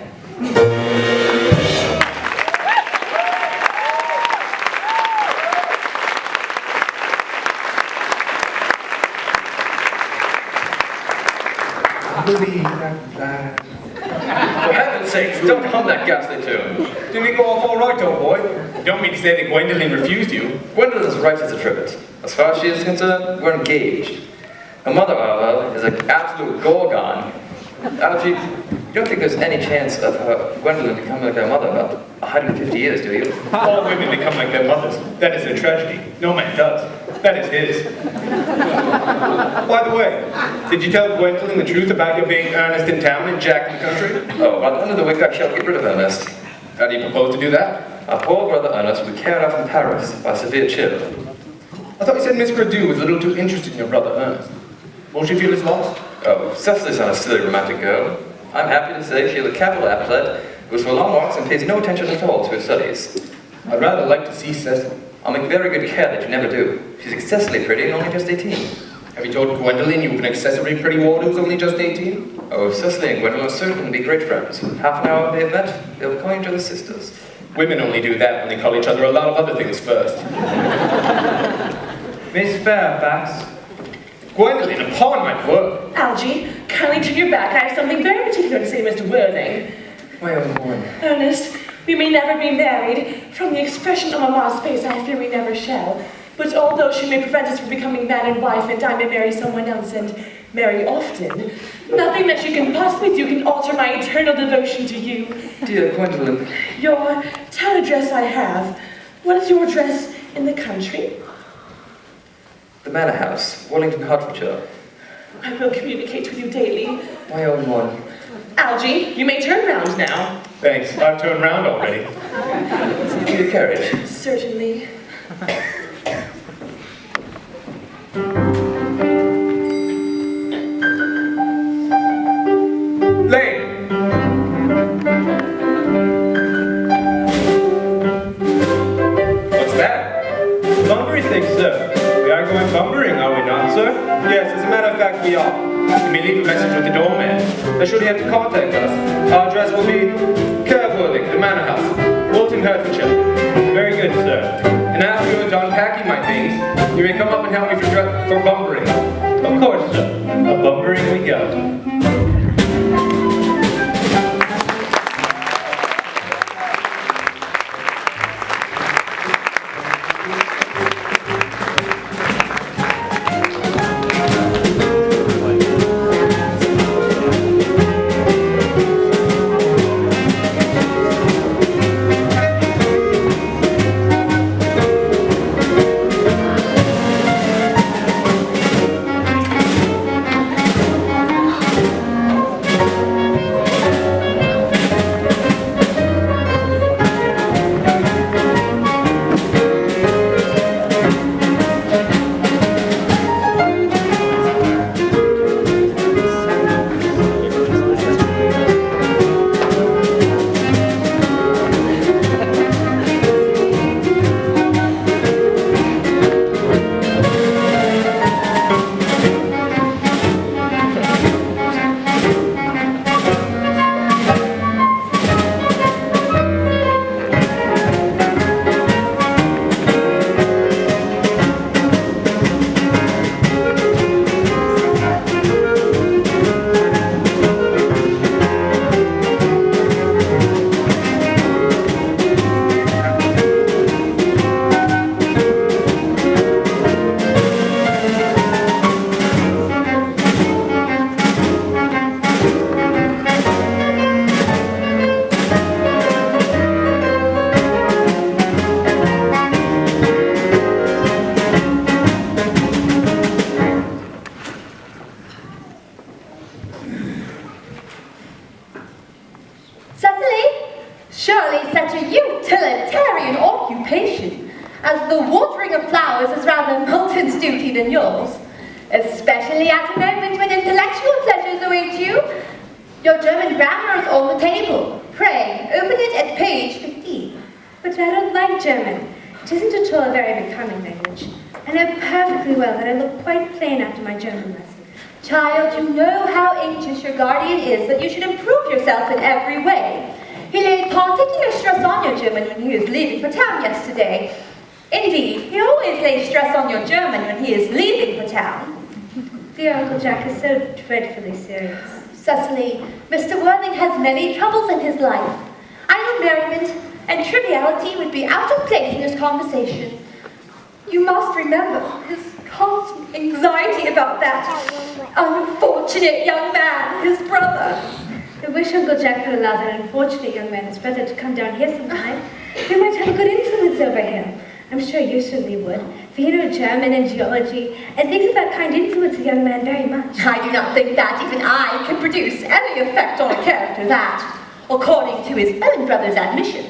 I believe that sakes, don't hum that ghastly tune. Didn't it go off all right, old boy? You don't mean to say that Gwendolyn refused you? Gwendolyn is right as a trivet. As far as she is concerned, we're engaged. Her mother, however, is an absolute gorgon. Algie, you don't think there's any chance of Gwendolyn becoming like her mother in about 150 years, do you? All women become like their mothers. That is a tragedy. No man does. That is his. By the way, did you tell Gwendolyn the truth about your being Ernest in town and Jack in the country? Oh, by the end of the week I shall get rid of Ernest. How do you propose to do that? Our poor brother Ernest will be carried off from Paris by severe chill. I thought you said Miss Gradue was a little too interested in your brother Ernest. Won't she feel his loss? Oh, Cecily's not a silly romantic girl. I'm happy to say she has a capital appetite, goes for long walks and pays no attention at all to her studies. I'd rather like to see Cecily. I'll make very good care that you never do. She's excessively pretty and only just 18. Have you told Gwendolyn you have an excessively pretty ward who's only just 18? Oh, Cecily and Gwendolyn are certain to be great friends. Half an hour after they've met, they'll call each other sisters. Women only do that when they call each other a lot of other things first. Miss Fairfax. Gwendolyn, upon my word. Algie, kindly turn your back. I have something very particular to say to Mr. Worthing. My own boy. Ernest, we may never be married. From the expression on Mamma's face, I fear we never shall. But although she may prevent us from becoming man and wife, and I may marry someone else and marry often, nothing that you can possibly do can alter my eternal devotion to you. Dear Gwendolyn. Your town address I have. What is your address in the country? The Manor House, Wellington, Hertfordshire. I will communicate with you daily. My own one. Algie, you may turn round now. Thanks, I've turned round already. Give me the carriage. Certainly. Lane! What's that? Laundry things, sir. We are going bumbering, are we not, sir? Yes, as a matter of fact, we are. You may leave a message with the doorman. But should he have to contact us, our address will be Careworthing, the Manor House, Wilton, Hertfordshire. Very good, sir. And after you are done packing my things, you may come up and help me for bumbering. Of course, sir. A bumbering we go. Surely such a utilitarian occupation as the watering of flowers is rather Milton's duty than yours, especially at a moment when intellectual pleasures await you. Your German grammar is on the table. Pray, open it at page 15. But I don't like German. It isn't at all a very becoming language. I know perfectly well that I look quite plain after my German lesson. Child, you know how anxious your guardian is that you should improve yourself in every way. He laid particular stress on your German when he was leaving for town yesterday. Indeed, he always lays stress on your German when he is leaving for town. Dear Uncle Jack is so dreadfully serious. Cecily, Mr. Worthing has many troubles in his life. Idle merriment and triviality would be out of place in his conversation. You must remember his constant anxiety about that unfortunate young man, his brother. I wish Uncle Jack could allow that unfortunate young man, his brother, to come down here sometime. We might have a good influence over him. I'm sure you certainly would, for you know German and geology, and things of that kind influence a young man very much. I do not think that even I can produce any effect on a character that, according to his own brother's admission,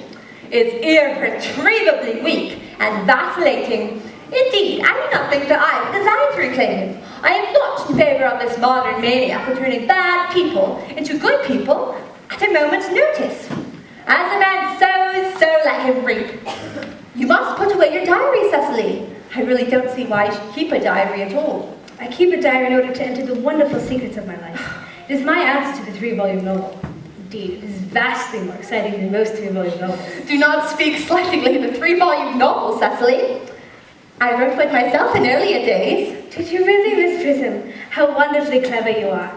is irretrievably weak and vacillating. Indeed, I do not think that I have designed to reclaim him. I am not in favor of this modern mania for turning bad people into good people at a moment's notice. As a man sows, so let him reap. You must put away your diary, Cecily. I really don't see why you should keep a diary at all. I keep a diary in order to enter the wonderful secrets of my life. It is my answer to the 3-volume novel. Indeed, it is vastly more exciting than most 3-volume novels. Do not speak slightingly of the 3-volume novel, Cecily. I wrote one myself in earlier days. Did you really, Miss Prism? How wonderfully clever you are.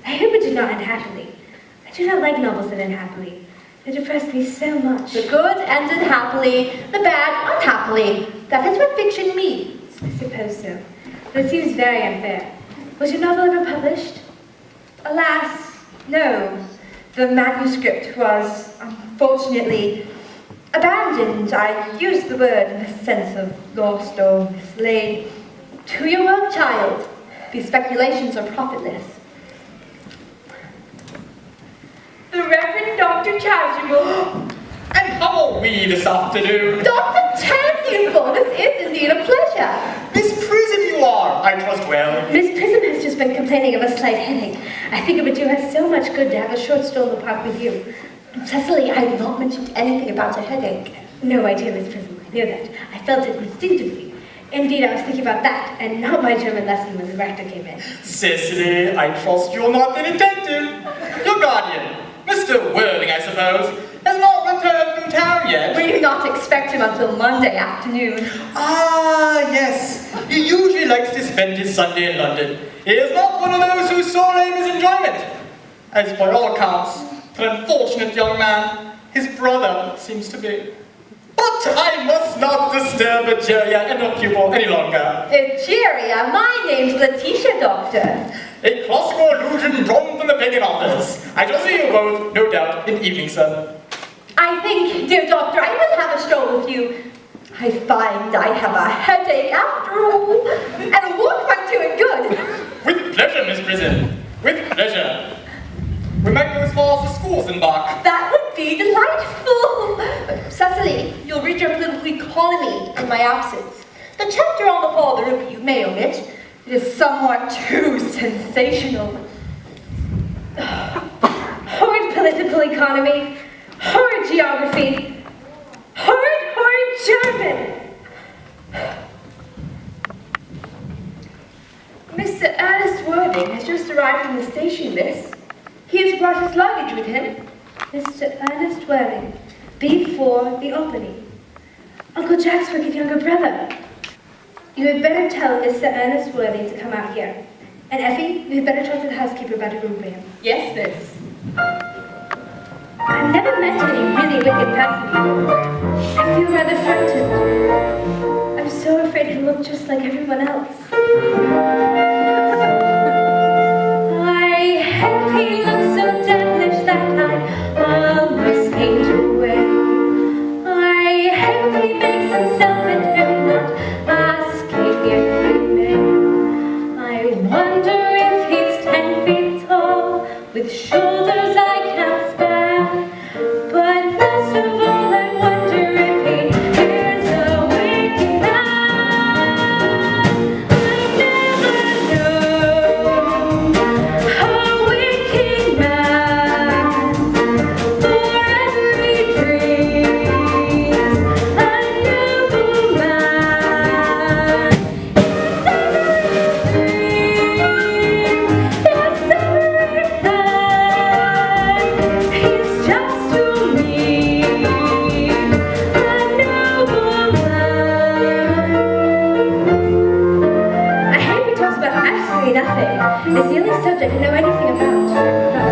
I hope it did not end happily. I do not like novels that end happily. They depress me so much. The good ended happily, the bad unhappily. That is what fiction means. I suppose so. But it seems very unfair. Was your novel ever published? Alas, no. The manuscript was, unfortunately, abandoned. I use the word in the sense of lost or mislaid. To your work, child. These speculations are profitless. The Reverend Dr. Chasuble. And how are we this afternoon? Dr. Chasuble, this is indeed a pleasure. Miss Prism you are, I trust well. Miss Prism has just been complaining of a slight headache. I think it would do her so much good to have a short stroll in the park with you. Cecily, I have not mentioned anything about a headache. No idea, Miss Prism. I knew that. I felt it instinctively. Indeed, I was thinking about that, and not my German lesson when the rector came in. Cecily, I trust you're not the detective. Your guardian, Mr. Worthing, I suppose, has not returned from town yet. We do not expect him until Monday afternoon. Ah, yes. He usually likes to spend his Sunday in London. He is not one of those whose sole aim is enjoyment. As by all accounts, an unfortunate young man, his brother seems to be. But I must not disturb Egeria and Occupal any longer. Egeria? My name's Letitia, Doctor. A classical allusion drawn from the pagan authors. I shall see you both, no doubt, in evening, sir. I think, dear Doctor, I will have a stroll with you. I find I have a headache after all, and a walk might do it good. With pleasure, Miss Prism. With pleasure. We might go as far as the schools embark. That would be delightful. Cecily, you'll read your political economy in my absence. The chapter on the fall of the rupee you may omit. It is somewhat too sensational. Horrid political economy, horrid geography, horrid German. Mr. Ernest Worthing has just arrived from the station, miss. He has brought his luggage with him. Mr. Ernest Worthing, before the opening. Uncle Jack's wicked younger brother. You had better tell Mr. Ernest Worthing to come out here. And Effie, you had better talk to the housekeeper about a room for him. Yes, miss. I've never met any really wicked person before. I feel rather frightened. I'm so afraid he'll look just like everyone else. I hope he looks so devilish that I almost faint away. I hope he makes himself at home, not asking if I may. I wonder if he's 10 feet tall, with shoulders I can't spare. But most of all, I wonder if he is a wicked man. I never know a wicked man. For every dream, a noble man. Yes, every man. He's just to me, a noble man. I hope he talks about absolutely nothing. It's the only subject I know anything about.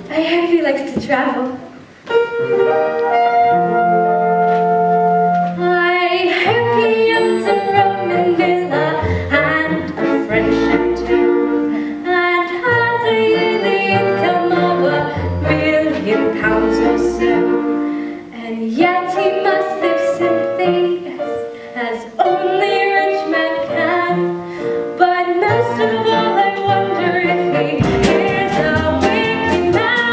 I hope he likes to travel. I hope he owns a Roman villa and a French chateau, and has a yearly income of £1,000,000 or so. And yet he must live simply, yes, as only rich men can. But most of all, I wonder if he is a wicked man.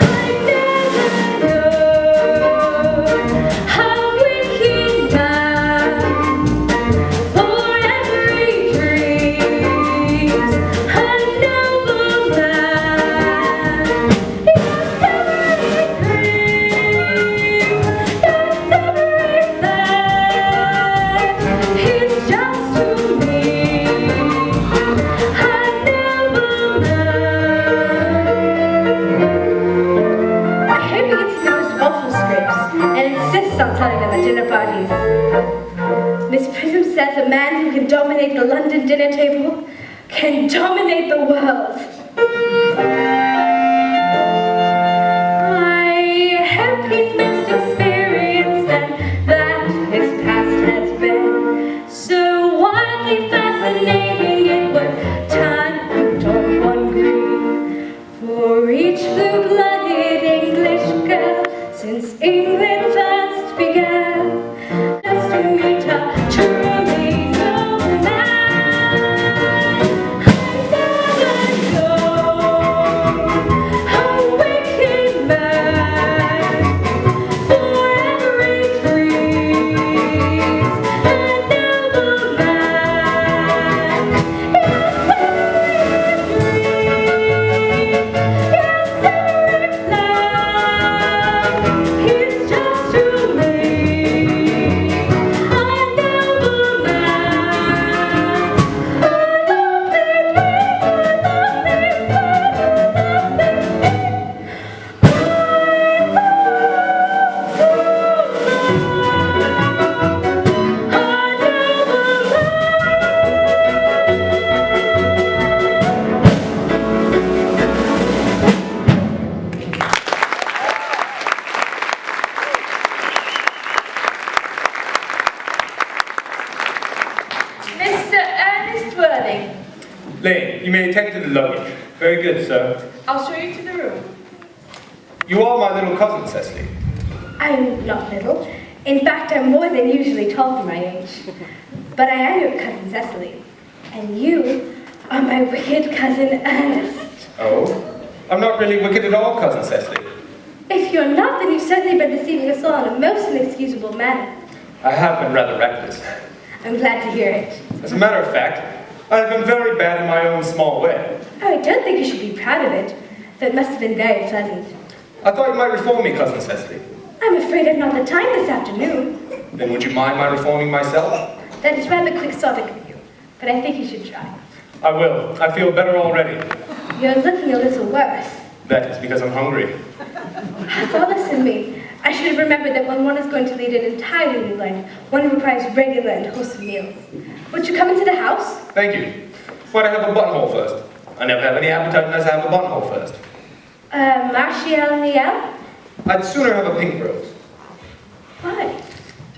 I never know a wicked man, for every dream's a noble man. Yes, every dream, yes, every plan, he's just to me a noble man. I hope he gets the most awful scripts and insists on telling them at dinner parties. Miss Prism says a man who can dominate the London dinner table can dominate the world. I hope he's most experienced and that his past has been so widely fascinating it would turn toward one green for each blue-blooded English girl since England first began. Just to meet a truly noble man. I never know a wicked man, for every dream's a noble man. Yes, every dream, yes, every plan, he's just to me a noble man. I love thee, Mr. Ernest Worthing, Lane, you may attend to the luggage. Very good, sir. I'll show you to the room. You are my little cousin, Cecily. I'm not little. In fact, I'm more than usually tall for my age. But I am your cousin Cecily. And you are my wicked cousin Ernest. Oh? I'm not really wicked at all, cousin Cecily. If you're not, then you've certainly been deceiving us all in a most inexcusable manner. I have been rather reckless. I'm glad to hear it. As a matter of fact, I have been very bad in my own small way. Oh, I don't think you should be proud of it. Though it must have been very pleasant. I thought you might reform me, cousin Cecily. I'm afraid I've not the time this afternoon. Then would you mind my reforming myself? That is rather quixotic of you, but I think you should try. I will. I feel better already. You're looking a little worse. That is because I'm hungry. How thoughtless in me. I should have remembered that when one is going to lead an entirely new life, one requires regular and wholesome meals. Would you come into the house? Thank you. Why'd I have a buttonhole first? I never have any appetite unless I have a buttonhole first. Martial Niel? I'd sooner have a pink rose. Why?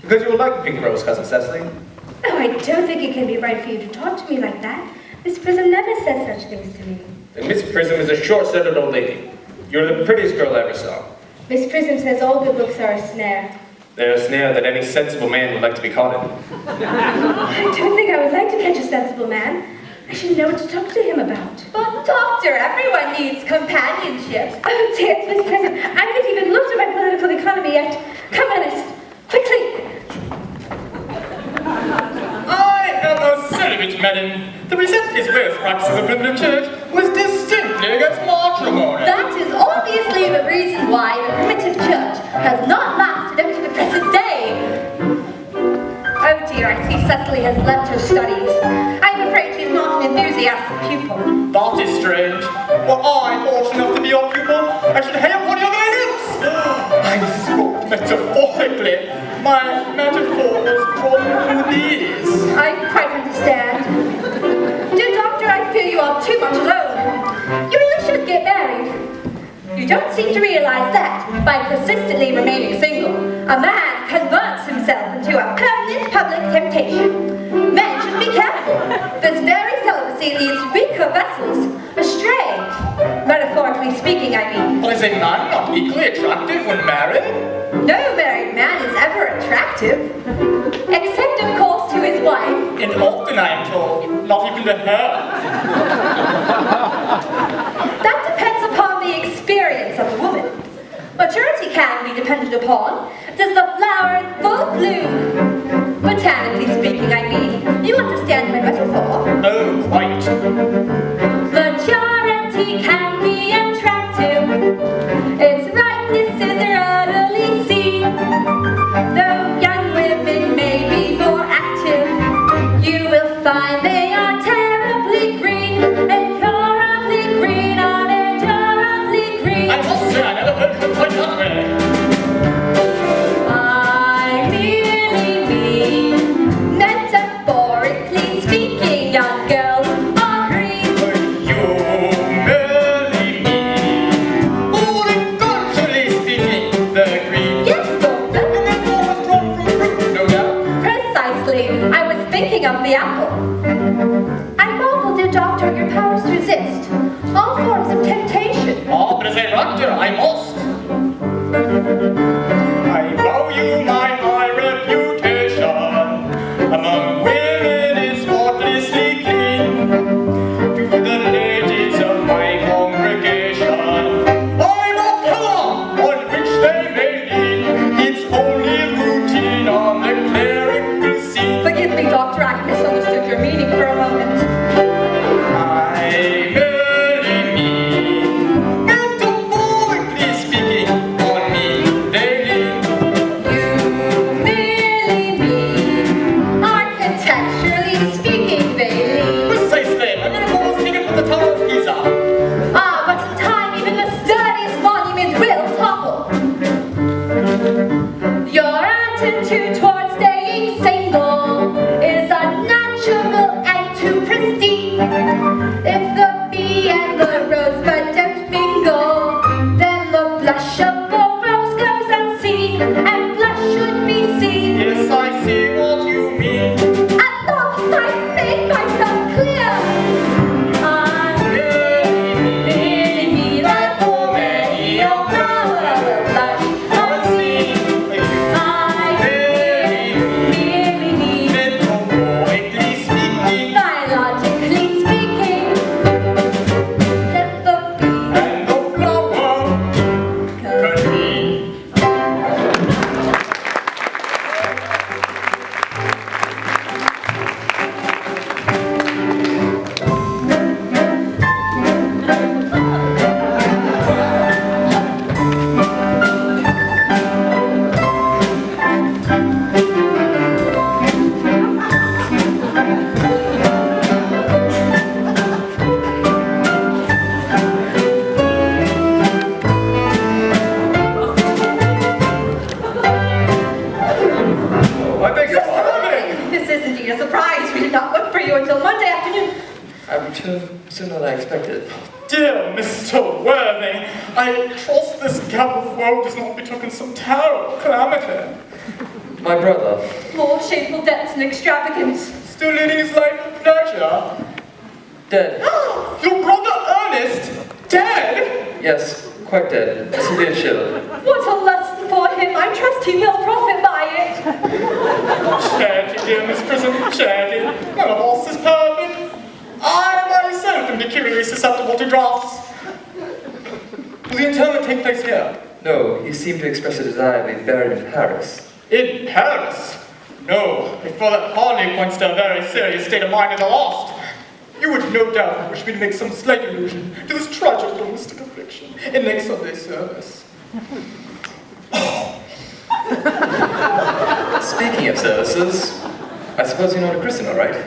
Because you will like the pink rose, cousin Cecily. Oh, I don't think it can be right for you to talk to me like that. Miss Prism never says such things to me. And Miss Prism is a short-sighted old lady. You're the prettiest girl I ever saw. Miss Prism says all good looks are a snare. They're a snare that any sensible man would like to be caught in. I don't think I would like to catch a sensible man. I should know what to talk to him about. But doctor, everyone needs companionship. Oh dear, it's Miss Prism. I haven't even looked at my political economy yet. Come, Ernest, quickly. I am a celibate, madam. The present is way of practicing the primitive church was distinctly against matrimony. That is obviously the reason why the primitive church has not lasted up to the present day. Oh dear, I see Cecily has left her studies. I'm afraid she's not an enthusiastic pupil. That is strange. Were I fortunate enough to be your pupil, I should hail one of your lips. I spoke metaphorically. My metaphor was drawn from the knees. I quite understand. Dear doctor, I fear you are too much don't seem to realize that, by persistently remaining single, a man converts himself into a permanent public temptation. Men should be careful. This very celibacy leads weaker vessels astray. Metaphorically speaking, I mean. But is a man not equally attractive when married? No married man is ever attractive. Except, of course, to his wife. And often, I am told, not even to her. That depends upon the experience of a woman. Maturity can be depended upon. Does the flower in full bloom? Botanically speaking, I mean. You understand my metaphor? Oh, quite. Maturity can be attractive. Its ripeness is readily seen. Though young women may be more active, you will find they are terribly green, incurably green, unendurably green. I must say, I never heard her quite that way. I merely mean, metaphorically speaking, young girls are green. You merely mean, horticulturally speaking, the green. Yes, doctor. And then more was drawn from fruit, no doubt. Precisely. I was thinking of the apple. I marvel, dear doctor, at your powers to resist all forms of temptation. Ah, but as a doctor, I must. I value my high reputation among women is faultlessly clean. To the ladies of my congregation, I'm a pillar on which they may lean. It's only routine on the clerical scene. Forgive me, doctor, I misunderstood your meaning for a moment. I merely mean, metaphorically speaking, on me they lean. You merely mean, architecturally speaking, they lean. Precisely, a metaphor was taken from the Tower of Pisa. Ah, but in time, even the sturdiest monument will topple. Your attitude towards staying single is unnatural and too pristine. If the bee and the rosebud don't mingle, then the blush of the rose goes unseen, and blush should be seen. Yes, I see what you mean. At last I've made myself clear. I really mean that for many a flower will blush unseen. I really mean, Metaphorically speaking, biologically speaking, that the bee and the flower could be. I beg your pardon. This is indeed a surprise. We did not look for you until Monday afternoon. I returned sooner than I expected. Dear Mr. Worthing, I trust this gap of woe does not betoken some terrible calamity. My brother, More shameful debts and extravagance. Still leading his life of pleasure. dead. Your brother Ernest, dead? Yes, quite dead. Severe chill. What a lesson for him. I trust he will profit by it. Charity, dear Miss Prism, charity. None of us is perfect. I myself am peculiarly susceptible to drafts. Will the interment take place here? No, he seemed to express a desire to be buried in Paris. In Paris? No, for that hardly points to a very serious state of mind in the lost. You would no doubt wish me to make some slight allusion to this tragic domestic affliction in next Sunday's service. Speaking of services, I suppose you know how to christen, all right?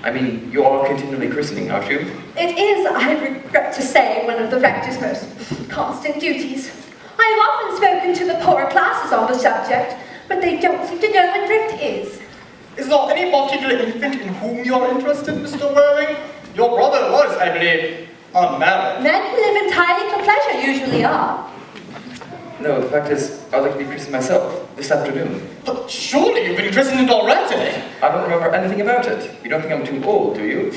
I mean, you are continually christening, aren't you? It is, I regret to say, one of the rector's most constant duties. I have often spoken to the poorer classes on the subject, but they don't seem to know what thrift is. Is there any particular infant in whom you are interested, Mr. Worthing? Your brother was, I believe, Unmarried? Men who live entirely for pleasure usually are. No, the fact is, I'd like to be christened myself this afternoon. But surely you've been christened already? I don't remember anything about it. You don't think I'm too old, do you?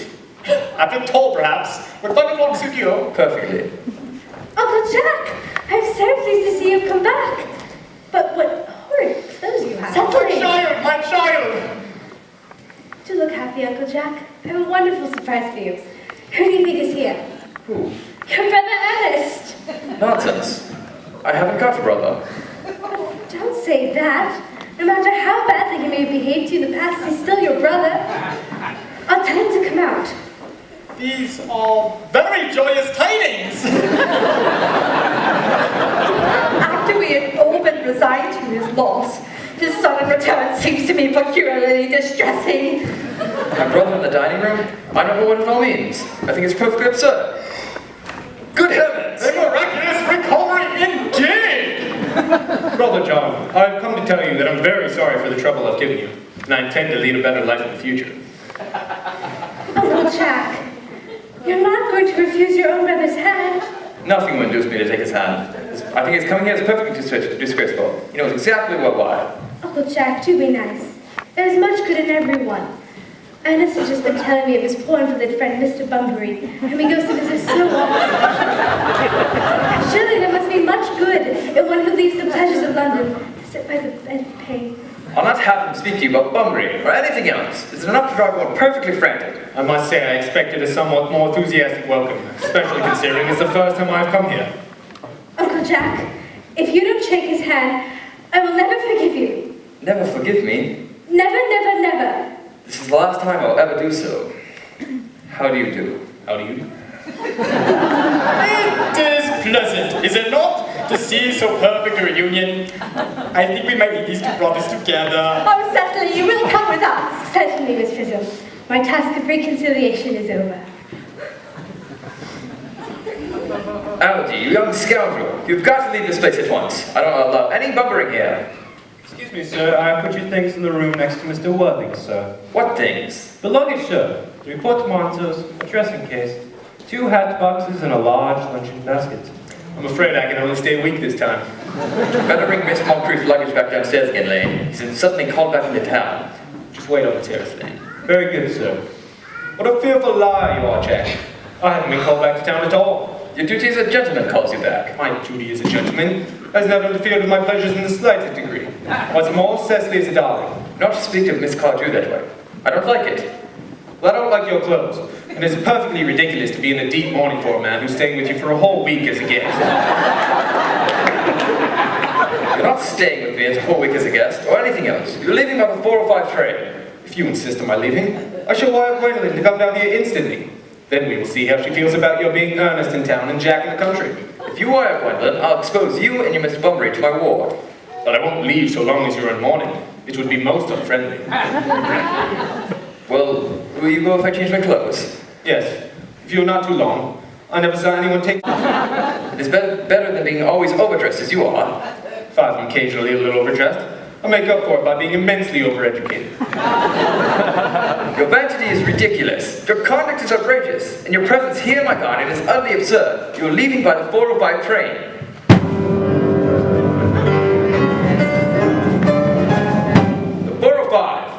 I've been told, perhaps. But if I can suit you. Perfectly. Uncle Jack, I'm so pleased to see you come back. But what horrid clothes you have. My child! Do look happy, Uncle Jack. I have a wonderful surprise for you. Who do you think is here? Who? Your brother Ernest. Nonsense. I haven't got a brother. Don't say that. No matter how badly he may have behaved to you in the past, he's still your brother. I'll tell him to come out. These are very joyous tidings! After we had all been resigned to his loss, his sudden return seems to be peculiarly distressing. My brother in the dining room? I don't know what it all means. I think it's perfectly absurd. Good heavens! A miraculous recovery indeed! Brother John, I've come to tell you that I'm very sorry for the trouble I've given you, and I intend to lead a better life in the future. Uncle Jack, you're not going to refuse your own brother's hand. Nothing will induce me to take his hand. I think his coming here is perfectly disgraceful. He knows exactly why. Uncle Jack, do be nice. There's much good in everyone. Ernest has just been telling me of his poor invalid friend, Mr. Bunbury, whom he goes to visit so often. Surely there must be much good in one who leaves the pleasures of London to sit by the bed of pain. I'll not have him speak to you about Bunbury or anything else. It's enough to drive one perfectly frantic. I must say I expected a somewhat more enthusiastic welcome, especially considering it's the first time I've come here. Uncle Jack, if you don't shake his hand, I will never forgive you. Never forgive me? Never, never, never. This is the last time I'll ever do so. How do you do? How do you do? It is pleasant, is it not, to see so perfect a reunion? I think we might lead these two brothers together. Oh, certainly, you will come with us. Certainly, Miss Chisholm. My task of reconciliation is over. Algy, you young scoundrel. You've got to leave this place at once. I don't allow any bumbering here. Excuse me, sir. I put your things in the room next to Mr. Worthing, sir. What things? The luggage, sir. 3 portmanteaus, a dressing case, 2 hat boxes, and a large luncheon basket. I'm afraid I can only stay a week this time. Better bring Miss Moncrief's luggage back downstairs again, Lane. He's been suddenly called back into town. Just wait on the terrace, Lane. Very good, sir. What a fearful liar you are, Jack. I haven't been called back to town at all. Your duty as a gentleman calls you back. My duty as a gentleman has never interfered with my pleasures in the slightest degree. What's more, Cecily is a darling. Not to speak of Miss Cardew that way. I don't like it. Well, I don't like your clothes. And it's perfectly ridiculous to be in the deep mourning for a man who's staying with you for a whole week as a guest. You're not staying with me as a whole week as a guest, or anything else. You're leaving by the 4:05 train. If you insist on my leaving, I shall wire Gwendolyn to come down here instantly. Then we will see how she feels about your being Ernest in town and Jack in the country. If you wire Gwendolyn, I'll expose you and your Mr. Bunbury to my ward. But I won't leave so long as you're in mourning. It would be most unfriendly. Well, will you go if I change my clothes? Yes, if you're not too long. I never saw anyone take... It's better than being always overdressed as you are. If I'm occasionally a little overdressed, I'll make up for it by being immensely overeducated. Your vanity is ridiculous. Your conduct is outrageous. And your presence here, my guardian, is utterly absurd. You're leaving by the 4:05 train. The 4:05.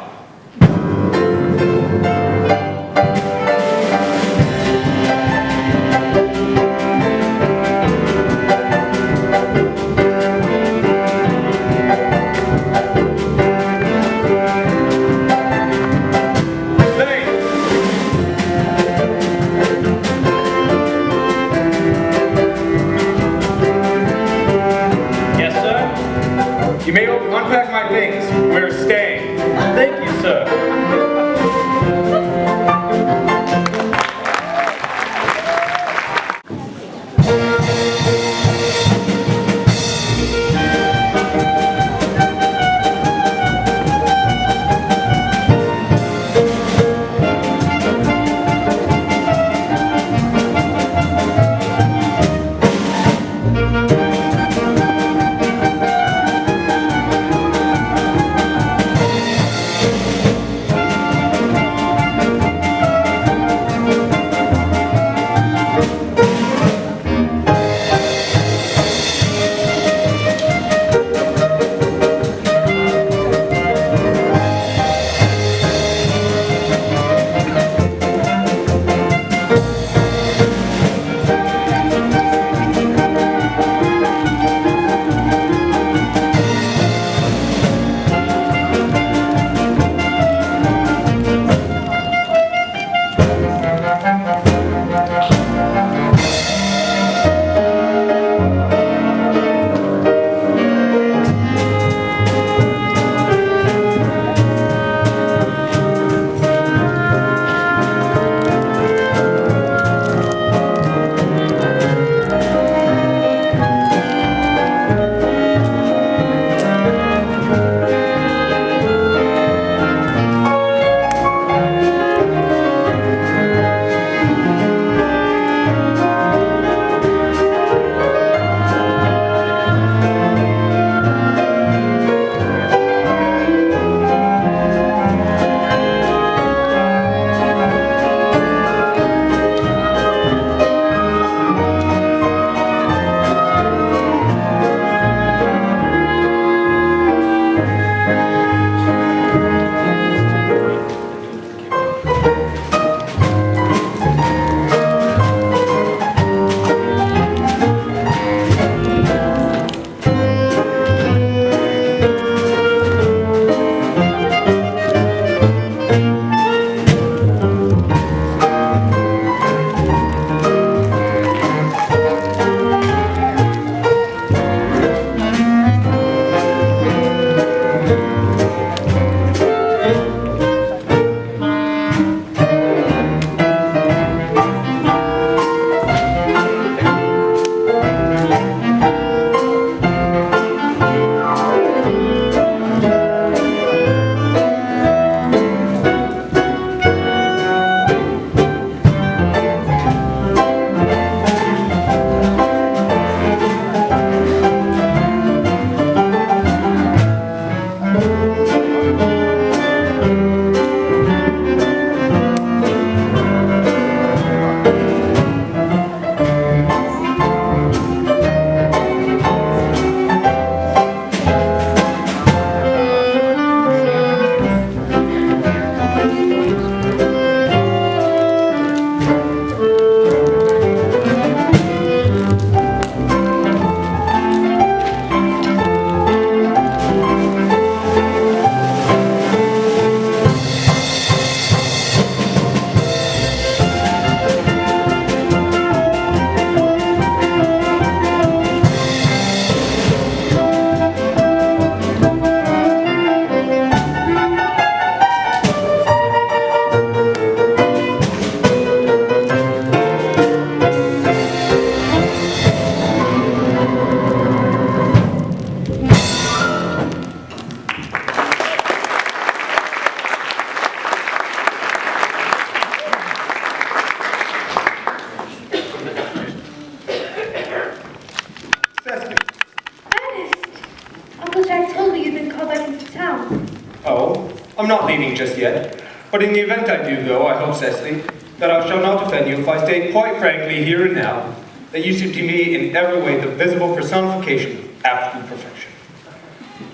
I'm not leaving just yet. But in the event I do go, I hope, Cecily, that I shall not offend you if I state quite frankly here and now that you seem to me in every way the visible personification of absolute perfection.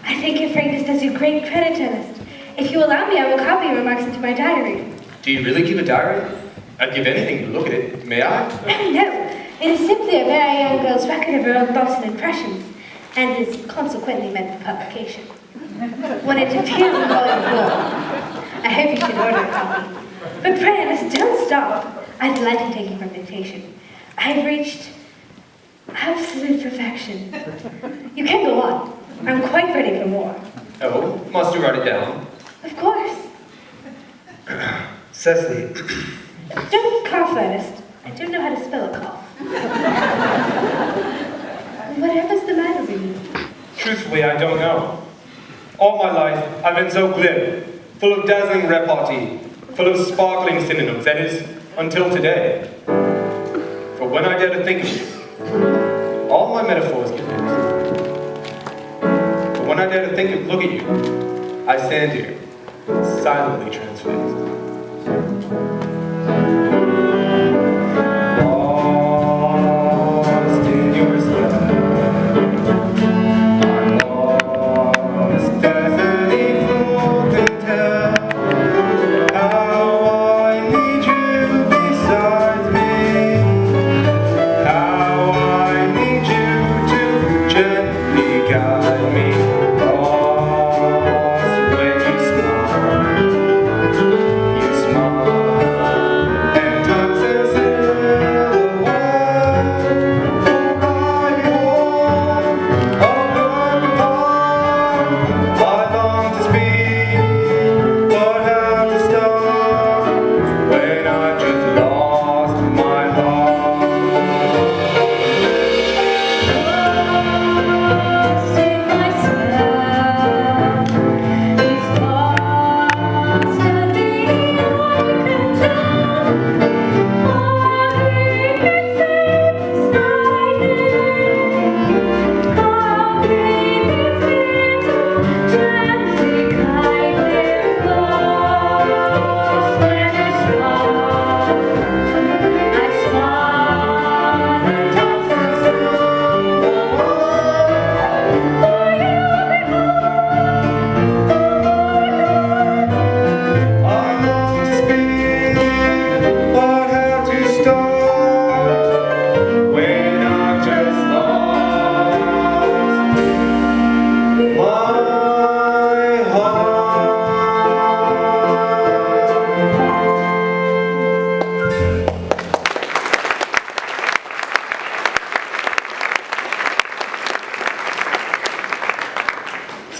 I think your frankness does you great credit, Ernest. If you allow me, I will copy your remarks into my diary. Do you really keep a diary? I'd give anything to look at it. May I? No, it is simply a very young girl's record of her own thoughts and impressions, and is consequently meant for publication. When it appears in volume 4, I hope you should order a copy. But pray, Ernest, don't stop. I delight in taking from dictation. I've reached absolute perfection. You can go on. I'm quite ready for more. Oh, must you write it down? Of course. Cecily. Don't cough, Ernest. I don't know how to spell a cough. Whatever's the matter with you? Truthfully, I don't know. All my life, I've been so glib, full of dazzling repartee, full of sparkling synonyms, that is, until today. For when I dare to think of you, all my metaphors get mixed. But when I dare to look at you, I stand here, silently transfixed. Lost in your stare, I'm lost as any fool can tell how I need you beside me, how I need you to gently guide me. Lost when you smile, and time says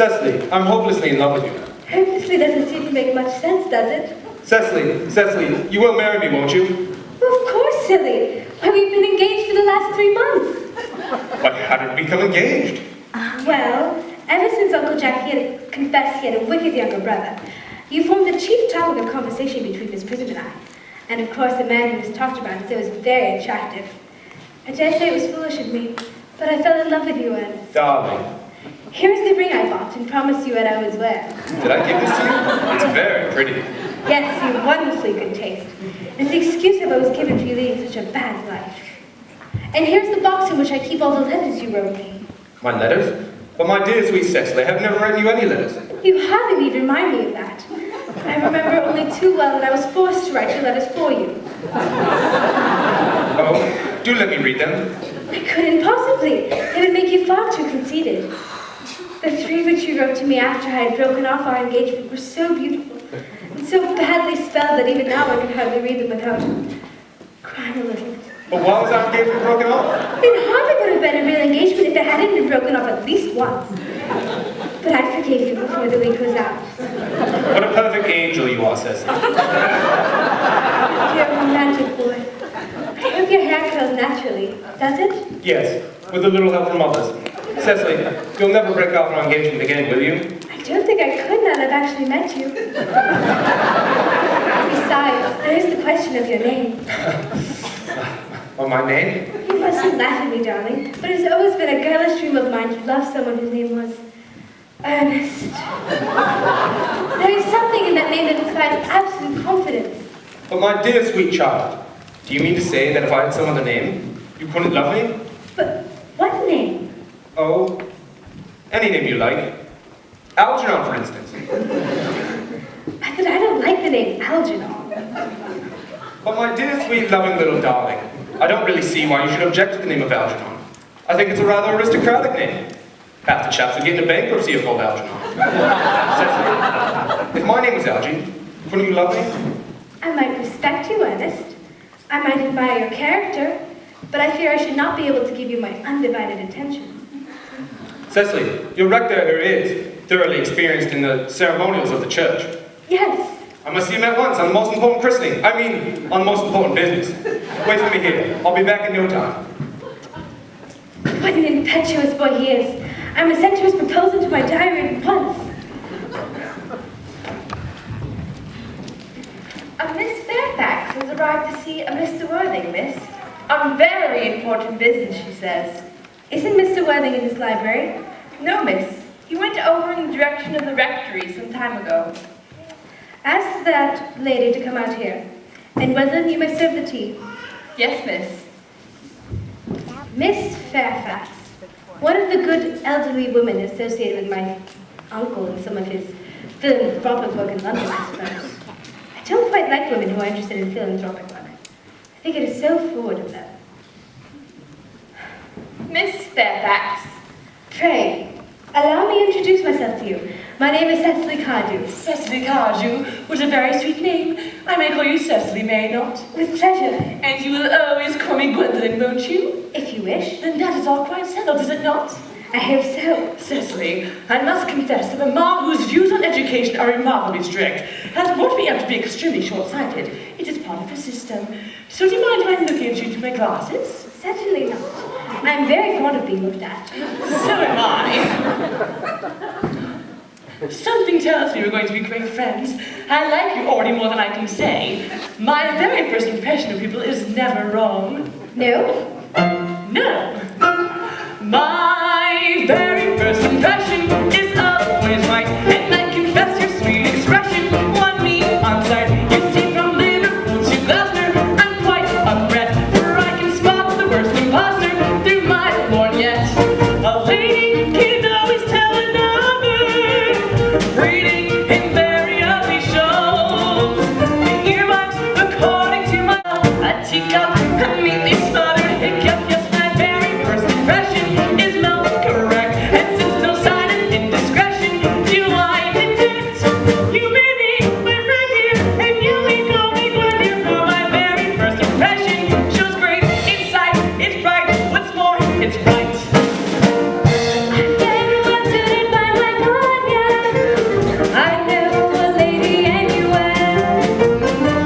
Cecily, I'm hopelessly in love with you. Hopelessly doesn't seem to make much sense, does it? Cecily, you will marry me, won't you? Of course, silly. Why, we've been engaged for the last 3 months. But how did we become engaged? Well, ever since Uncle Jack had confessed he had a wicked younger brother, you formed the chief topic of conversation between Miss Prism and I. And of course, the man who was talked about is always very attractive. I dare say it was foolish of me, but I fell in love with you, Ernest. Darling. Here's the ring I bought and promised you I'd always wear. Did I give this to you? It's very pretty. Yes, you have wonderfully good taste. It's the excuse I've always given for you leading such a bad life. And here's the box in which I keep all the letters you wrote me. My letters? But my dear sweet Cecily, I have never written you any letters. You hardly need remind me of that. I remember only too well that I was forced to write your letters for you. Oh, do let me read them. I couldn't possibly. It would make you far too conceited. The 3 which you wrote to me after I had broken off our engagement were so beautiful and so badly spelled that even now I can hardly read them without crying a little. But why was our engagement broken off? It hardly would have been a real engagement if it hadn't been broken off at least once. But I forgave you before the week was out. What a perfect angel you are, Cecily. You're a romantic boy. I hope your hair curls naturally. Does it? Yes, with a little help from others. Cecily, you'll never break off our engagement again, will you? I don't think I could now that I've actually met you. Besides, there is the question of your name. Oh, my name? You mustn't laugh at me, darling, but it's always been a girlish dream of mine to love someone whose name was Ernest. There is something inspires absolute confidence. But my dear sweet child, do you mean to say that if I had some other name, you couldn't love me? But what name? Oh, any name you like. Algernon, for instance. But I don't like the name Algernon. But my dear, sweet, loving little darling, I don't really see why you should object to the name of Algernon. I think it's a rather aristocratic name. Half the chaps that get into bankruptcy are called Algernon. Cecily, if my name was Algie, couldn't you love me? I might respect you, Ernest. I might admire your character, but I fear I should not be able to give you my undivided attention. Cecily, your rector here is thoroughly experienced in the ceremonials of the church. Yes. I must see him at once on the most important christening. I mean, on the most important business. Wait for me here. I'll be back in no time. What an impetuous boy he is. I must enter his proposal to my diary at once. A Miss Fairfax has arrived to see a Mr. Worthing, miss. On very important business, she says. Isn't Mr. Worthing in his library? No, miss. He went over in the direction of the rectory some time ago. Ask that lady to come out here. And Worthing, you may serve the tea. Yes, miss. Miss Fairfax, one of the good elderly women associated with my uncle in some of his philanthropic work in London, I suppose. I don't quite like women who are interested in philanthropic work. I think it is so forward of them. Miss Fairfax. Pray, allow me to introduce myself to you. My name is Cecily Cardew. Cecily Cardew, what a very sweet name. I may call you Cecily, may I not? With pleasure. And you will always call me Gwendolyn, won't you? If you wish. Then that is all quite settled, is it not? I hope so. Cecily, I must confess that Mamma, whose views on education are remarkably strict, has brought me up to be extremely short-sighted. It is part of her system. So do you mind if I look at you through my glasses? Certainly not. I'm very fond of being looked at. So am I. Something tells me we're going to be great friends. I like you already more than I can say. My very first impression of people is never wrong. No? No. My very first impression is always right. And I confess your sweet expression won me on sight. You see, from Liverpool to Glasgow, I'm quite a threat, for I can spot the worst imposter through my lorgnette. A lady can always tell another, reading in very ugly shows. The earmarks, according to my a teacup, a neatly smothered hiccup. Yes, my very first impression is most correct. And since no sign of indiscretion do I detect, you may be my friend here, and you may call me Gwen here. For my very first impression shows great insight. It's bright, what's more, it's right. I've never wanted by my cognac. I know a lady anywhere.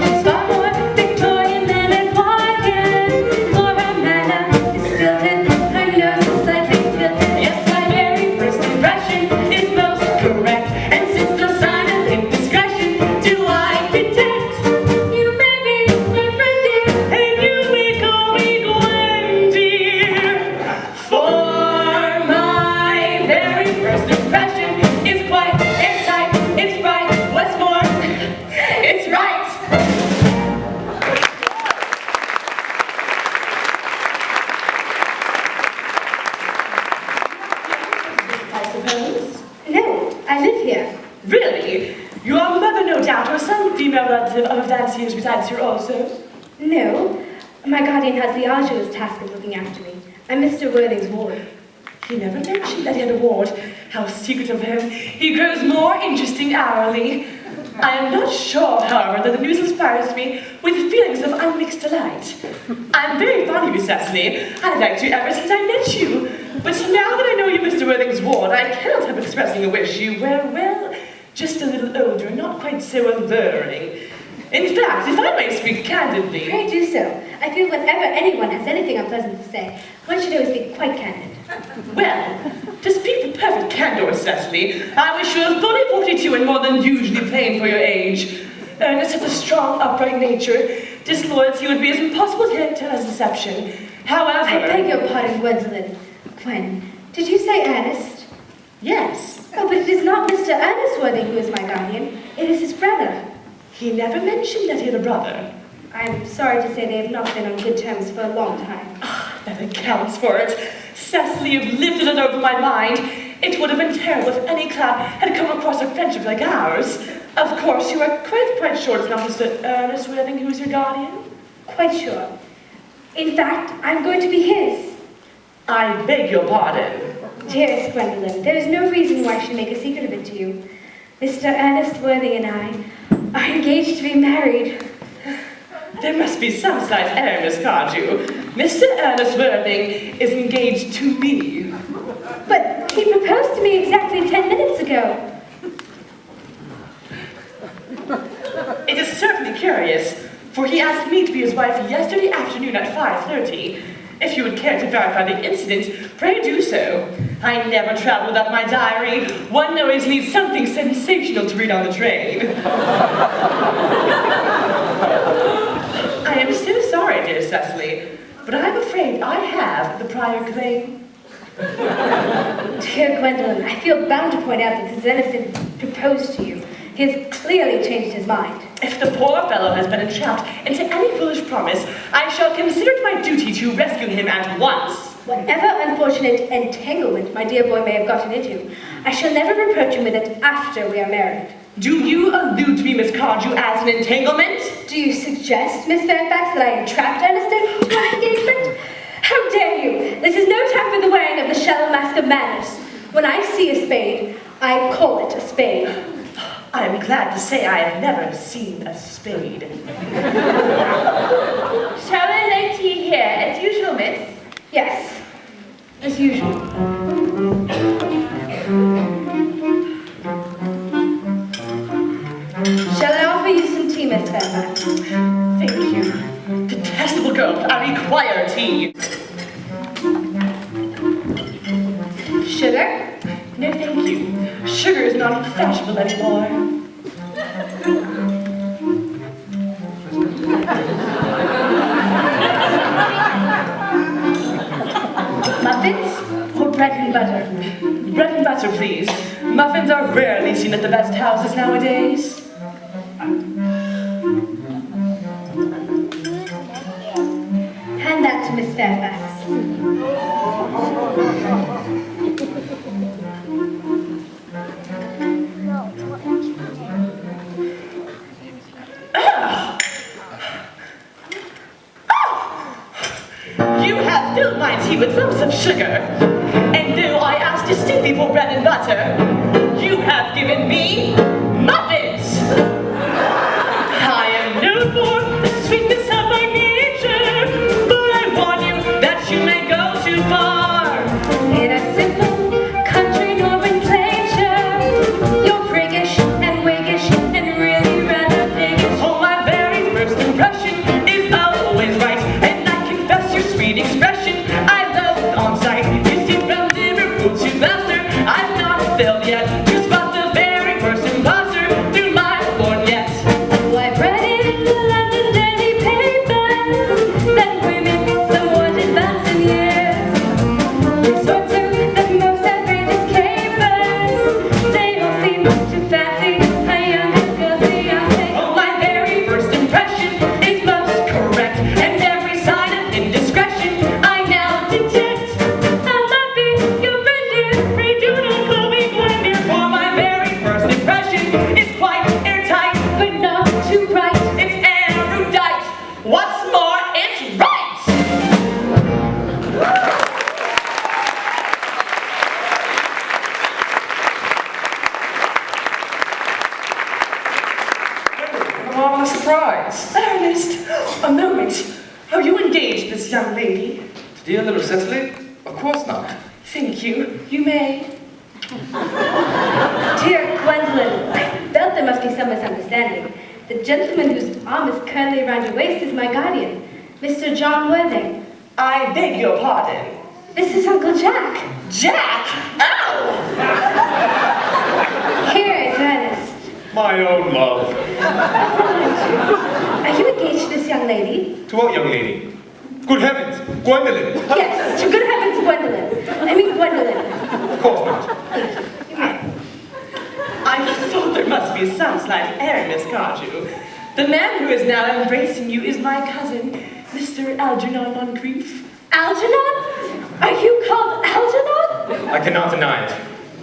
She's far more Victorian than Edwardian. For her manner is stilted, her nose is slightly tilted. Yes, my very first impression is most correct. And since no sign of indiscretion do I detect, You may be my friend dear. and you may call me Gwen, dear. For my very first impression is quite airtight. It's right, what's more, it's right. I suppose. No, I live here. Really? Your mother, no doubt, or some female relative of Dancier's resides here also? No, my guardian has the arduous task of looking after me. I'm Mr. Worthing's ward. He never mentioned that he had a ward. How secret of him. He grows more interesting hourly. I am not sure, however, that the news inspires me with feelings of unmixed delight. I'm very fond of you, Cecily. I've liked you ever since I met you. But now that I know you, Mr. Worthing's ward, I cannot help expressing a wish you were, well, just a little older, not quite so alluring. In fact, if I may speak candidly... Pray do so. I feel whenever anyone has anything unpleasant to say, one should always be quite candid. Well, to speak with perfect candor, Cecily, I wish you were fully 42 and more than usually plain for your age. Ernest has a strong, upright nature. Disloyalty would be as impossible to him as deception. However... I beg your pardon, Gwendolyn. Gwen, did you say Ernest? Yes. Oh, but it is not Mr. Ernest Worthing who is my guardian. It is his brother. He never mentioned that he had a brother. I'm sorry to say they have not been on good terms for a long time. That accounts for it. Cecily, you've lifted it over my mind. It would have been terrible if any cloud had come across a friendship like ours. Of course, you are quite sure it's not Mr. Ernest Worthing who is your guardian? Quite sure. In fact, I'm going to be his. I beg your pardon. Dearest Gwendolyn, there is no reason why I should make a secret of it to you. Mr. Ernest Worthing and I are engaged to be married. There must be some slight error, Miss Cardew. Mr. Ernest Worthing is engaged to be. But he proposed to me exactly 10 minutes ago. It is certainly curious, for he asked me to be his wife yesterday afternoon at 5:30. If you would care to verify the incident, pray do so. I never travel without my diary. One always needs something sensational to read on the train. I am so sorry, dear Cecily, but I'm afraid I have the prior claim. Dear Gwendolyn, I feel bound to point out that since Ernest proposed to you, he has clearly changed his mind. If the poor fellow has been entrapped into any foolish promise, I shall consider it my duty to rescue him at once. Whatever unfortunate entanglement my dear boy may have gotten into, I shall never reproach him with it after we are married. Do you allude to me, Miss Cardew, as an entanglement? Do you suggest, Miss Fairfax, that I entrapped Ernest into an engagement? How dare you! This is no time for the wearing of the shallow mask of manners. When I see a spade, I call it a spade. I am glad to say I have never seen a spade. Shall I lay tea here, as usual, miss? Yes, as usual. Shall I offer you some tea, Miss Fairfax? Thank you. Detestable girl, I require tea. Sugar? No, thank you. Sugar is not fashionable anymore. Muffins or bread and butter? Bread and butter, please. Muffins are rarely seen at the best houses nowadays. Hand that to Miss Fairfax. You have filled my tea with lumps of sugar, and though I asked distinctly for bread and butter, you have given me muffins! I am known for the sweetness of my nature, but I warn you that you may go too far. In a simple country nomenclature, you're priggish and wiggish and really rather piggish. Oh, my very first impression is always right, and I confess your sweet expression I loathe on sight. You see, from Liverpool to Leicester, I've not failed yet to spot the very first imposter through my lorgnette. Oh, I've read in the London daily papers that women somewhat advanced in years resort to the most outrageous capers. They all seem to fancy a young girl's fiancé. Oh, my very first impression is most correct, and every sign of indiscretion I now detect. I'll not be your friend, dear. Pray do not call me Gwendy. For my very first impression is quite airtight, But not too bright. it's erudite. What's more, it's right! Come on, a surprise. Ernest, a moment. Are you engaged, this young lady? Dear little Cecily? Of course not. Thank you. You may. Dear Gwendolyn, I felt there must be some misunderstanding. The gentleman whose arm is currently around your waist is my guardian, Mr. John Worthing. I beg your pardon. This is Uncle Jack. Jack! Ow! Here is Ernest. My own love. Are you engaged to this young lady? To what young lady? Good heavens, Gwendolyn! Yes, to good heavens, Gwendolyn. I mean Gwendolyn. Of course not. You may. I thought there must be some slight error in Miss Cardew. The man who is now embracing you is my cousin, Mr. Algernon Moncrief. Algernon? Are you called Algernon? I cannot deny it.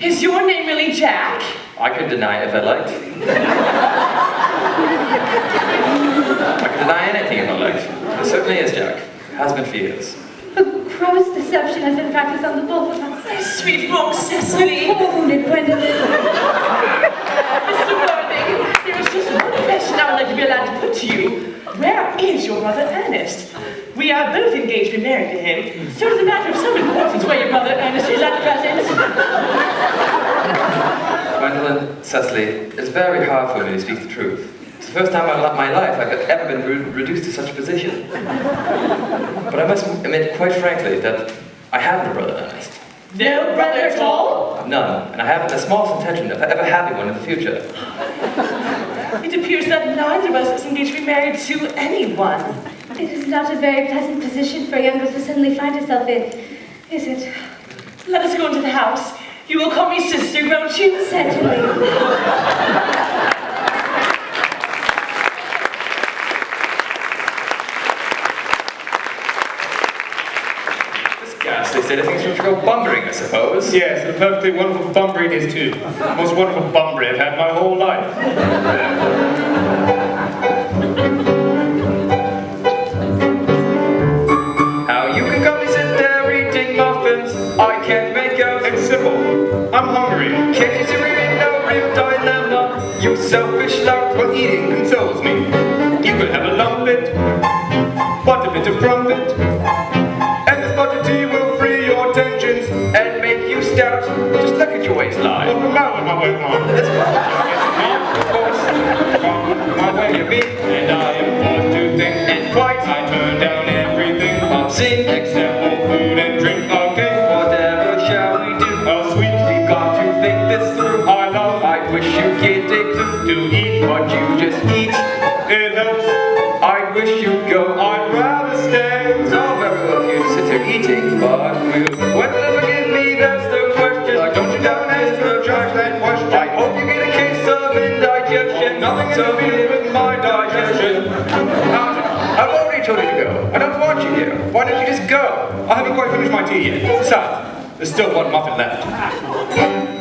Is your name really Jack? I could deny it if I liked. I could deny anything if I liked. It certainly is Jack. Has been for years. A gross deception has been practiced on the both of us. My sweet wrong Cecily. Poor wounded Gwendolyn. Mr. Worthing, there is just one question I would like to be allowed to put to you. Where is your brother Ernest? We are both engaged to be married to him, so it is a matter of some importance where your brother Ernest is at present. Gwendolyn, Cecily, it's very hard for me to speak the truth. It's the first time in my life I've ever been reduced to such a position. But I must admit quite frankly that I have no brother Ernest. No brother at all? None, and I haven't the smallest intention of ever having one in the future. It appears that neither of us is engaged to be married to anyone. It is not a very pleasant position for a young girl to suddenly find herself in, is it? Let us go into the house. You will call me sister, won't you? Certainly. They said things to go bumbering, I suppose. Yes, a perfectly wonderful bumbery it is too. The most wonderful bumbery I've had my whole life. How you can come and sit there eating muffins, I can't make out. It's simple. I'm hungry. Can't you see we're in no real dilemma? You selfish lout. Well, eating consoles me. You could have a lumpet, but a bit of crumpet, and this butter tea will free your tensions and make you stout. Just look at your waistline. Well, from now on, my way, Mom. That's of course. My way you be, and I am forced to think And fight. I turn down everything, Sing. except for food and drink. Okay, Whatever shall we do? oh sweet, We've got to think this through. I love I wish you could take to eat, but you just eat. it helps. I wish you'd go. I'd rather stay. It's all very well for you to sit there eating, but when will forgive me? That's the question. Don't you down as the judge that question. I hope you get a case of indigestion. Nothing so interferes with my digestion. I've already told you to go. I don't want you here. Why don't you just go? I haven't quite finished my tea yet. Besides, there's still one muffin left.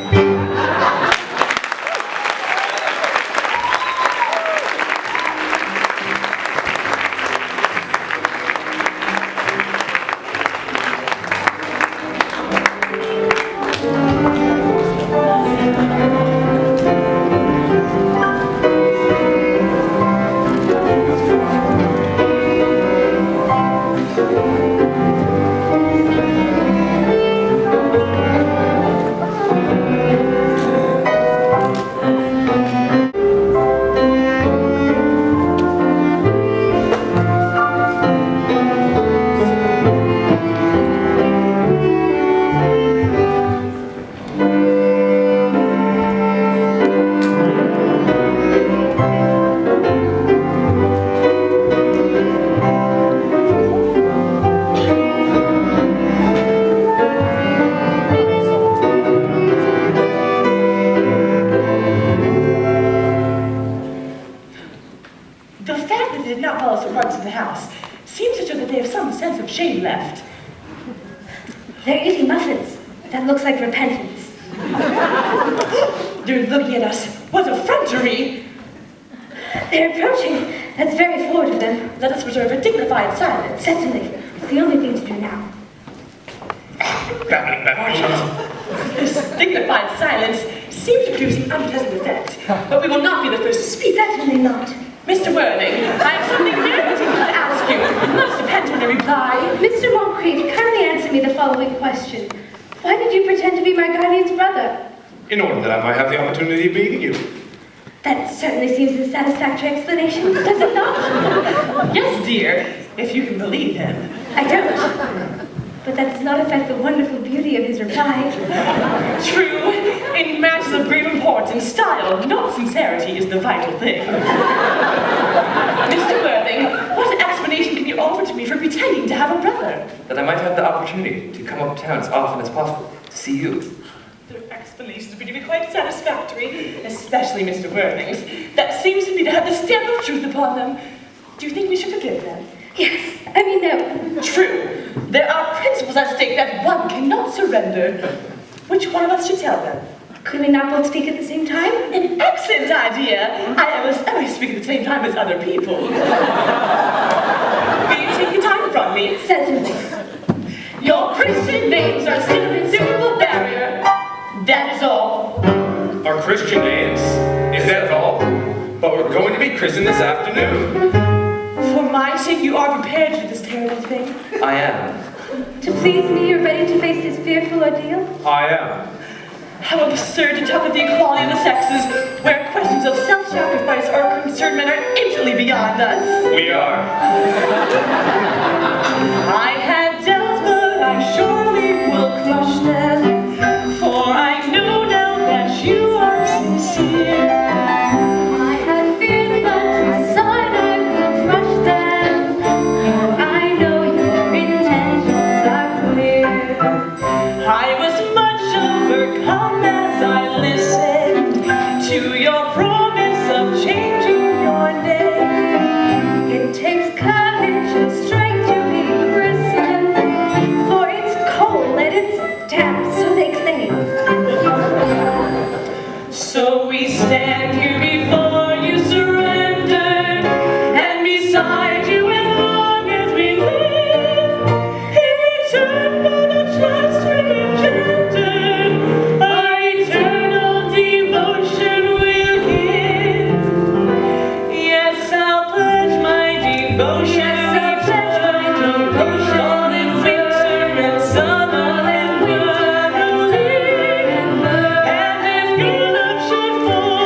The fact that they did not follow us rugs in the house seems to show that they have some sense of shame left. They're eating muffins. That looks like repentance. They're looking at us. What effrontery! They're approaching. That's very forward of them. Let us preserve a dignified silence. Certainly. It's the only thing to do now. This dignified silence seems to produce an unpleasant effect, but we will not be the first to speak. Certainly not. Mr. Worthing, I have something very particular to ask you. It must depend on your reply. Mr. Moncrief, kindly answer me the following question. Why did you pretend to be my guardian's brother? In order that I might have the opportunity of meeting you. That certainly seems a satisfactory explanation, does it not? Yes, dear, if you can believe him. I don't. But that does not affect the wonderful beauty of his reply. True, in matters of great importance, style, not sincerity, is the vital thing. Mr. Worthing, what explanation can you offer to me for pretending to have a brother? That I might have the opportunity to come uptown as often as possible to see you. The explanation beliefs is really quite satisfactory, especially Mr. Worthing's. That seems to me to have the stamp of truth upon them. Do you think we should forgive them? Yes, I mean, no. True. There are principles at stake that one cannot surrender. Which one of us should tell them? Could we not both speak at the same time? An excellent idea. I always speak at the same time as other people. Will you take your time from me? Certainly. Your Christian names are still an inseparable barrier. That is all. Our Christian names? Is that all? But we're going to be christened this afternoon. For my sake, you are prepared for this terrible thing. I am. To please me, you're ready to face this fearful ordeal? I am. How absurd to talk of the equality of the sexes, where questions of self-sacrifice are concerned men are infinitely beyond us. We are. I had doubts, but I surely will crush them, for I know now that you are sincere. I had feared, but beside I will crush them, for I know your intentions are clear. I was much overcome as I listened to your promise of changing your name. It takes courage and strength to be christened, for it's cold and it's damp, so they claim. So we stand here before you surrendered, and beside you as long as we live. In return for the trust we encountered, our eternal devotion will give. Yes, I'll pledge my devotion. Yes, I'll pledge my devotion. All in winter and summer and winter and if your love should fall,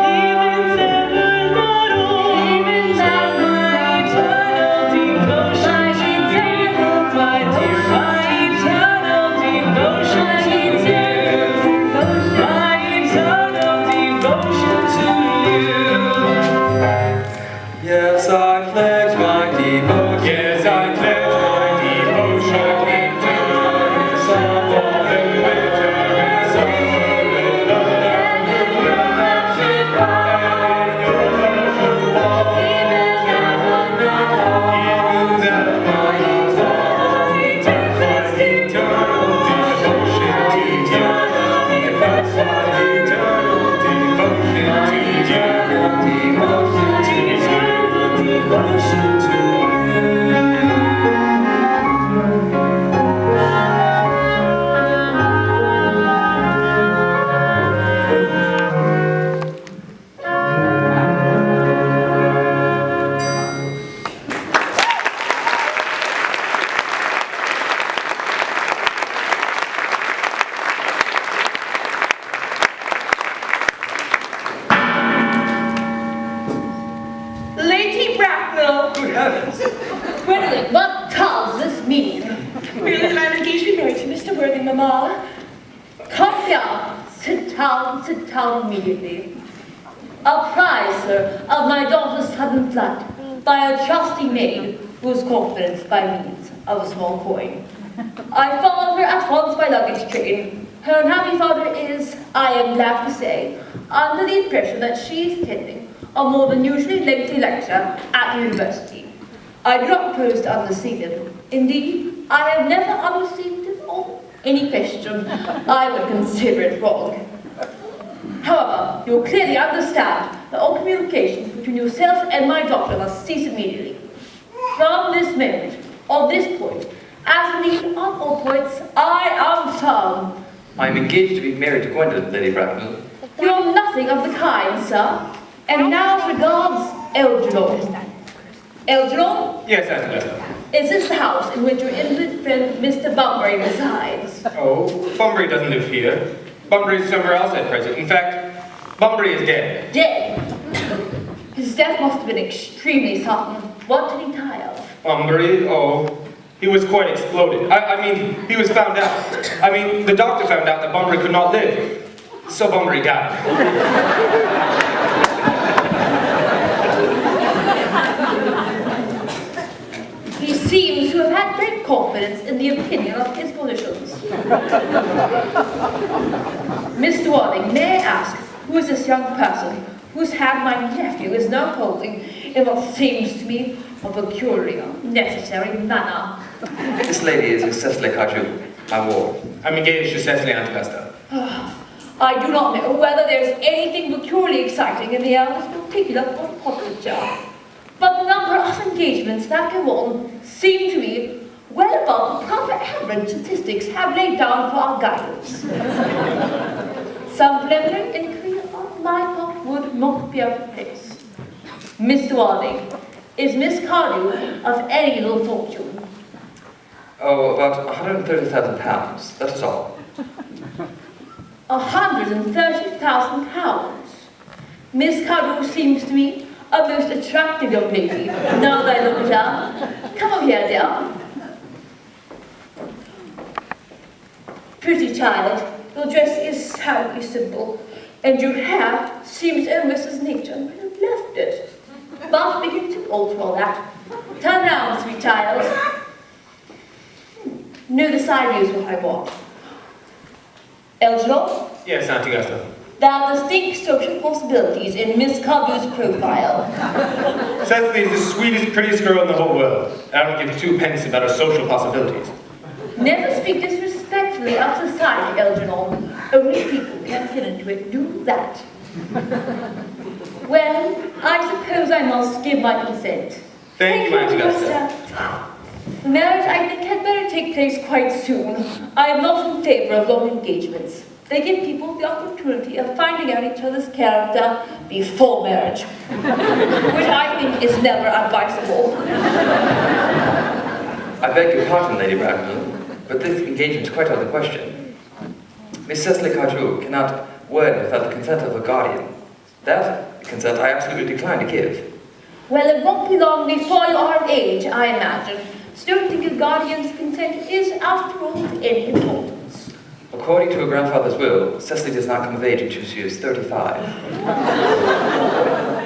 even never not all, even now my eternal devotion to you, my dear, my eternal devotion to you, my eternal devotion to you. Yes, I pledge my devotion. Yes, I pledge my devotion into summer and winter and summer and love. And if your love should fall, even that my eternal devotion to you, that's my eternal devotion to you. Eternal devotion to you. Lady Bracknell! Good heavens. Really, what does this mean? Really, I'm engaged to be married to Mr. Worthing, Mamma. Come here. Sit down immediately. Apprise her of my daughter's sudden flight by a trusty maid whose confidence by means of a small coin. I followed her at once by luggage train. Her unhappy father is, I am glad to say, under the impression that she is attending a more than usually lengthy lecture at the university. I do not propose to undeceive him. Indeed, I have never undeceived him on any question. I would consider it wrong. However, you will clearly understand that all communications between yourself and my daughter must cease immediately. From this moment, on this point, as indeed on all points, I am firm. I am engaged to be married to Gwendolyn, Lady Bracknell. You are nothing of the kind, sir. And now regards Algernon. Algernon, Yes, Angela. is this the house in which your invalid friend Mr. Bunbury resides? Oh, Bunbury doesn't live here. Bunbury is somewhere else at present. In fact, Bunbury is dead. Dead. His death must have been extremely sudden. What did he die of? Bunbury, oh, he was quite exploded. I mean, he was found out. I mean, the doctor found out that Bunbury could not live. So Bunbury died. He seems to have had great confidence in the opinion of his physicians. who is this young person whose hand my nephew is now holding in what seems to me a peculiar, necessary manner? This lady is Miss Cecily Cardew, my ward. I'm engaged to Cecily Antipasta. I do not know whether there's anything peculiarly exciting in the eldest particular portraiture, but the number of engagements that go on seem to me well above the proper average statistics have laid down for our guidance. Some preliminary inquiry on my part would not be out of place. Mr. Warding, is Miss Cardew of any little fortune? Oh, about £130,000, that is all. £130,000. Miss Cardew seems to me a most attractive young lady, now that I look at her. Come over here, dear. Pretty child, your dress is sadly simple, and your hair seems almost as nature might have left it. But we can alter all that. Turn round, sweet child. Know the side views what I want. Elginor? Yes, Auntie Augusta. There are distinct social possibilities in Miss Cardew's profile. Cecily is the sweetest, prettiest girl in the whole world. I don't give 2 pence about her social possibilities. Never speak disrespectfully of society, Elginor. Only people who can fit into it do that. Well, I suppose I must give my consent. Thank you, Auntie Augusta. The marriage, I think, had better take place quite soon. I am not in favor of long engagements. They give people the opportunity of finding out each other's character before marriage, which I think is never advisable. I beg your pardon, Lady Bracknell, but this engagement is quite out of the question. Miss Cecily Cardew cannot wed without the consent of her guardian. That consent I absolutely decline to give. Well, it won't be long before you are of age, I imagine. So don't think your guardian's consent is, after all, of any importance. According to her grandfather's will, Cecily does not come of age until she is 35.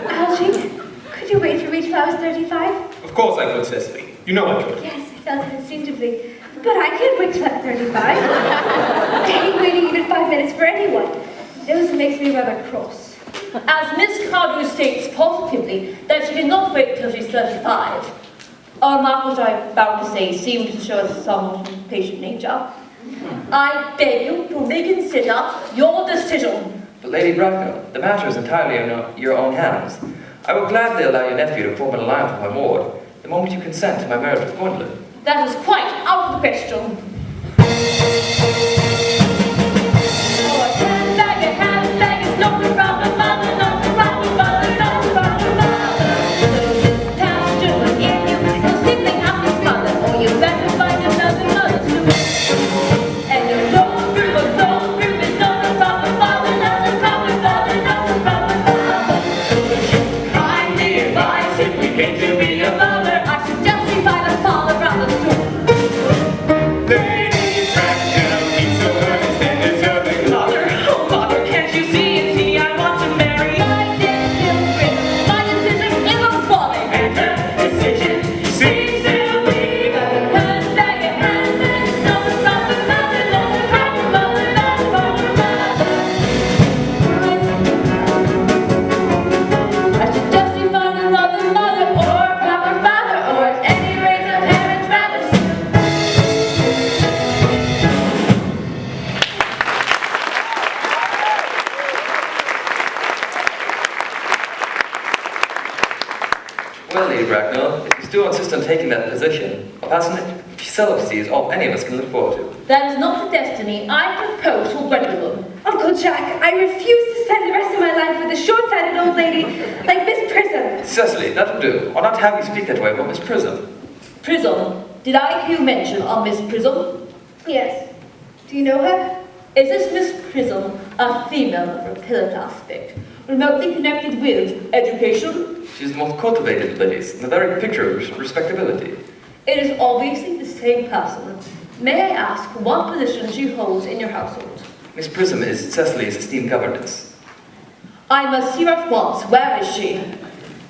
Algy, could you wait for me till I was 35? Of course I could, Cecily. You know I could. Yes, I felt it instinctively. But I can't wait till I'm 35. I hate waiting even 5 minutes for anyone. It always makes me rather cross. As Miss Cardew states positively that she cannot wait till she's 35, a remark which I'm bound to say seems to show us some patient nature, I beg you to reconsider your decision. But Lady Bracknell, the matter is entirely in your own hands. I will gladly allow your nephew to form an alliance with my ward, the moment you consent to my marriage with Gwendolyn. That is quite out of the question. Handbag is not the problem, mother, not the problem, mother, not the problem, mother. So this pasture within you, you'll simply have to smother, or you better find another mother soon. And your no group is not the problem, mother, not the problem, mother, not the problem, mother. Kindly advise if we came to be a mother, I suggest we find a father rather soon. Lady Bracknell, he's so earnest and deserving. Mother, oh mother, can't you see it's he I want to marry? My decision is a folly, and her decision seems to be the handbag, not the proper mother, not the proper mother, not the proper mother. I suggest you find another mother, or a proper father, or at any rate a parent rather soon. Well, Lady Bracknell, if you still insist on taking that position, a passionate celibacy is all any of us can look forward to. That is not the destiny I propose for Gwendolyn. Uncle Jack, I refuse to spend the rest of my life with a short-sighted old lady like Miss Prism. Cecily, that will do. I'll not have you speak that way about Miss Prism. Prism. Did I hear you mention a Miss Prism? Yes. Do you know her? Is this Miss Prism a female of repellent aspect, remotely connected with education? She's the most cultivated of ladies, and the very picture of respectability. It is obviously the same person. May I ask what position she holds in your household? Miss Prism is Cecily's esteemed governess. I must see her at once. Where is she?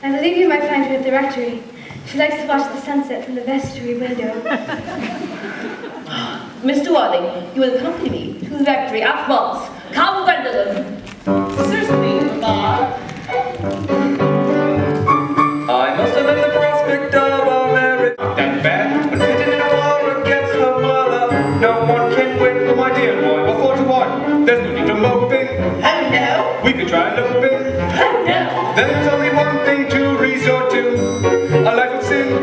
I believe you might find her at the rectory. She likes to watch the sunset from the vestry window. Mr. Worthing, you will accompany me to the rectory at once. Come, Gwendolyn. Certainly, I must have been the prospect of our marriage. Not that bad, but pitted in a war against her mother. No one can win, my dear boy. Well, 4 to 1. There's no need for moping. Oh no! We could try eloping. Oh no! Then there's only one thing to resort to. A life of sin. Oh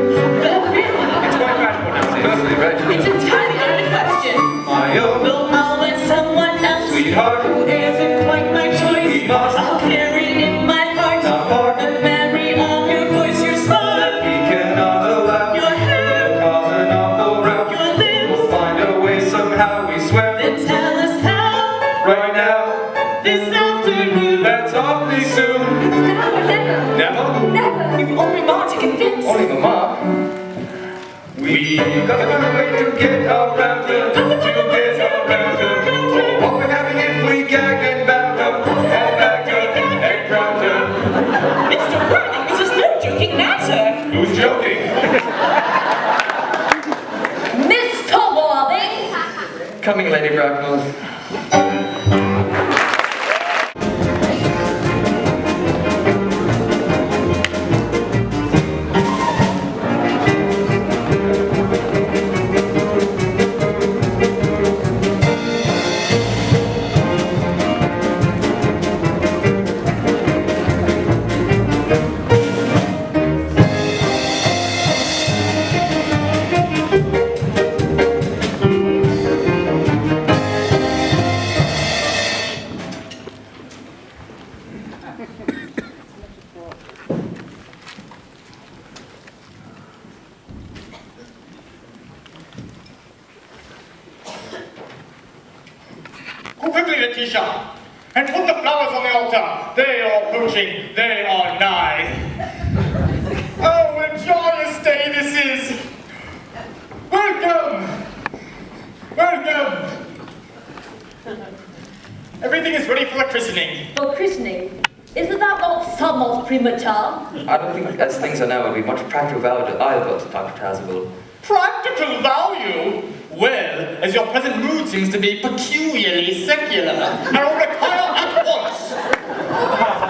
really? It's quite fashionable nowadays. Perfectly right. It's entirely out of the question. My own Will always someone else sweetheart. who isn't quite my choice. We must I'll carry in my heart not part. the memory of your voice, your smile, We cannot allow. your hair, It'll cause an awful row. your lips. We'll find a way somehow, we swear. Then tell us how Right now, this afternoon. that's awfully soon. Now or never. Never. Never. You've only Mama to convince. Only Mama. We gotta find a way to get around her, to get around her. Oh, what we're having if we gag and back her, and back her, and round her. Mr. Worthing, this is no joking matter. Who's joking? Mr. Worthing! Coming, Lady Bracknell. Go quickly, Letitia, and put the flowers on the altar. They are approaching. They are nigh. Oh, what a joyous day this is. Welcome. Welcome. Everything is ready for the christening. For christening, isn't that not somewhat premature? I don't think, as things are now, it would be much practical value to either, Dr. Tazewell. Practical value? Well, as your present mood seems to be peculiarly secular, I will retire at once.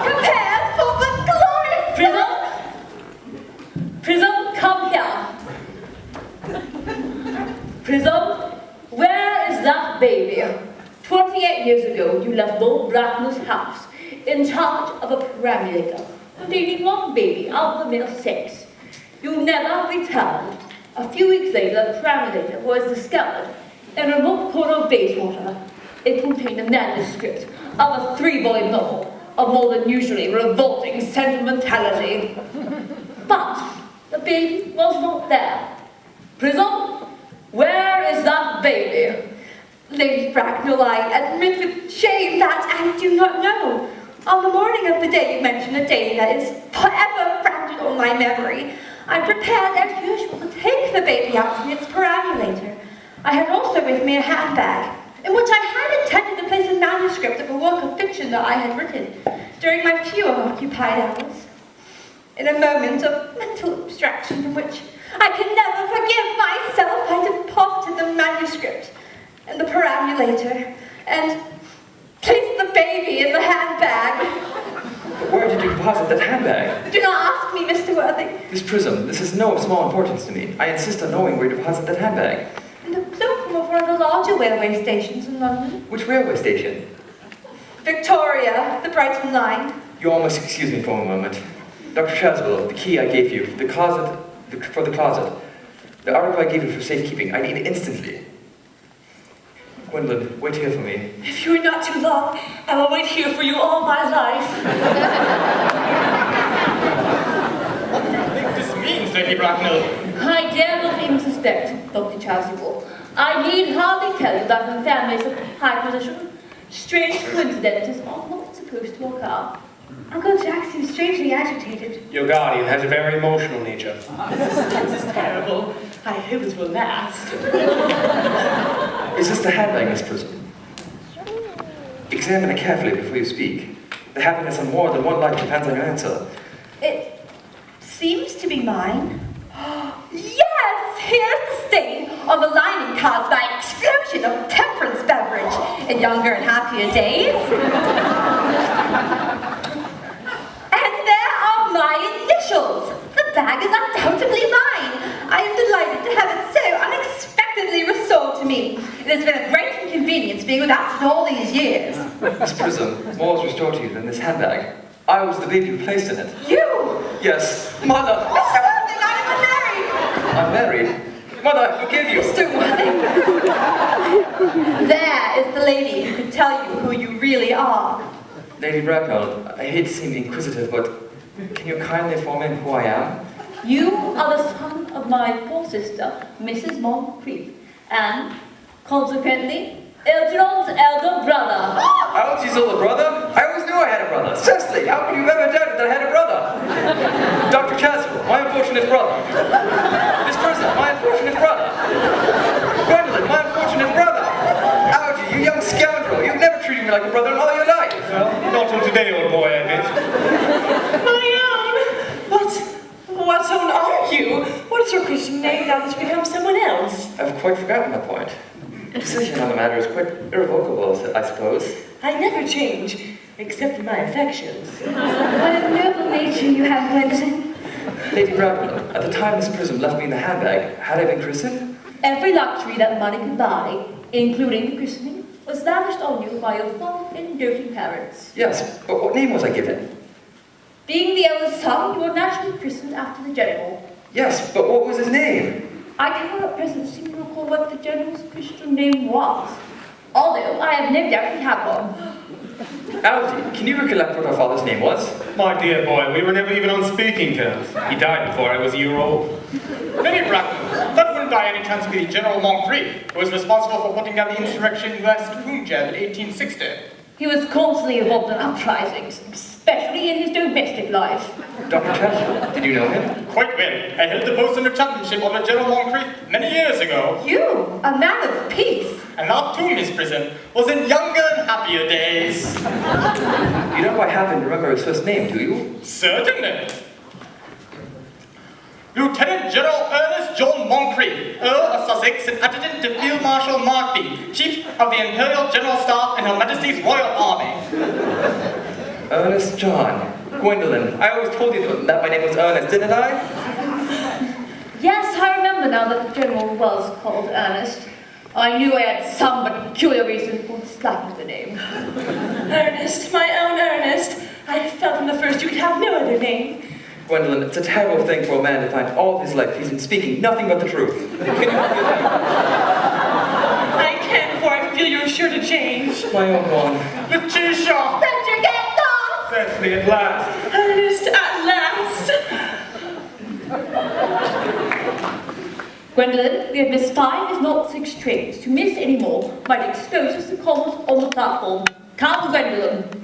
Prepare for the glorious... Prism? Prism, come here. Prism, where is that baby? 28 years ago, you left Lord Bracknell's house in charge of a perambulator containing one baby out of the male sex. You never returned. A few weeks later, the perambulator was discovered in a remote corner of Bayswater. It contained a manuscript of a 3-volume novel of more than usually revolting sentimentality. But the baby was not there. Prism, where is that baby? Lady Bracknell, I admit with shame that I do not know. On the morning of the day you mention, a day that is forever branded on my memory, I prepared as usual to take the baby out from its perambulator. I had also with me a handbag, in which I had intended to place a manuscript of a work of fiction that I had written during my few unoccupied hours. In a moment of mental abstraction from which I can never forgive myself, I deposited the manuscript in the perambulator and placed the baby in the handbag. Where did you deposit that handbag? Do not ask me, Mr. Worthing. Miss Prism, this is no small importance to me. I insist on knowing where you deposit that handbag. In the cloakroom of one of the larger railway stations in London. Which railway station? Victoria, the Brighton line. You all must excuse me for a moment. Dr. Chaswell, the key I gave you for the closet, the article I gave you for safekeeping, I need it instantly. Gwendolyn, wait here for me. If you are not too long, I will wait here for you all my life. What do you think this means, Lady Bracknell? I dare not even suspect, Dr. Chasuble. I need hardly tell you that in families of high position, strange coincidences are not supposed to occur. Uncle Jack seems strangely agitated. Your guardian has a very emotional nature. This is terrible. I hope it will last. Is this the handbag, Miss Prism? Examine it carefully before you speak. The happiness of more than one life depends on your answer. It seems to be mine. Yes, here's the stain on the lining caused by an explosion of temperance beverage in younger and happier days. officials! The bag is undoubtedly mine. I am delighted to have it so unexpectedly restored to me. It has been a great inconvenience being without it all these years. Miss Prism, more was restored to you than this handbag. I was the baby who placed in it. You! Yes, Mother! Mr. Worthing, I am unmarried! I'm married. Mother, I forgive you. Mr. Worthing! There is the lady who can tell you who you really are. Lady Bracknell, I hate to seem inquisitive, but can you kindly inform me who I am? You are the son of my poor sister, Mrs. Moncrief, and, consequently, Algernon's elder brother. Algy's older brother? I always knew I had a brother. Cecily, how could you have ever doubted that I had a brother? Dr. Caswell, my unfortunate brother. Miss Prism, my unfortunate brother. Gwendolyn, my unfortunate brother. Algy, you young scoundrel, you've never treated me like a brother in all your life. Well, not till today, old boy, I admit. My own! What own are you? What is your Christian name now that you've become someone else? I've quite forgotten that point. Decision on the matter is quite irrevocable, I suppose. I never change, except in my affections. What a noble nature you have, Gwendolyn. Lady Bracknell, at the time Miss Prism left me in the handbag, had I been christened? Every luxury that money could buy, including the christening, was lavished on you by your fond and doting parents. Yes, but what name was I given? Being the eldest son, you were naturally christened after the general. Yes, but what was his name? I cannot at present seem to recall what the general's Christian name was, although I have no doubt he had one. Algy, can you recollect what our father's name was? My dear boy, we were never even on speaking terms. He died before I was a year old. Lady Bracknell, that wouldn't by any chance be General Moncrief, who was responsible for putting down the insurrection in West Punjab in 1860. He was constantly involved in uprisings, especially in his domestic life. Dr. Churchill, did you know him? Quite well. I held the post under chaplainship under General Moncrief many years ago. You, a man of peace. And that too, Miss Prism, was in younger and happier days. You don't quite happen to remember his first name, do you? Certainly. Lieutenant General Ernest John Moncrief, Earl of Sussex and Adjutant to Field Marshal Markby, Chief of the Imperial General Staff in Her Majesty's Royal Army. Ernest John. Gwendolyn, I always told you that my name was Ernest, didn't I? Yes, I remember now that the general was called Ernest. I knew I had some peculiar reason for disliking the name. Ernest, my own Ernest. I felt from the first you could have no other name. Gwendolyn, it's a terrible thing for a man to find all of his life he's been speaking nothing but the truth. Can you feel that? I can, for I feel you're sure to change. My own one. Letitia! Frederick, get lost! Cecily, at last. Ernest, at last. Gwendolyn, we have missed 5 if not 6 trains. To miss any more might expose us to commas on the platform. Come, Gwendolyn.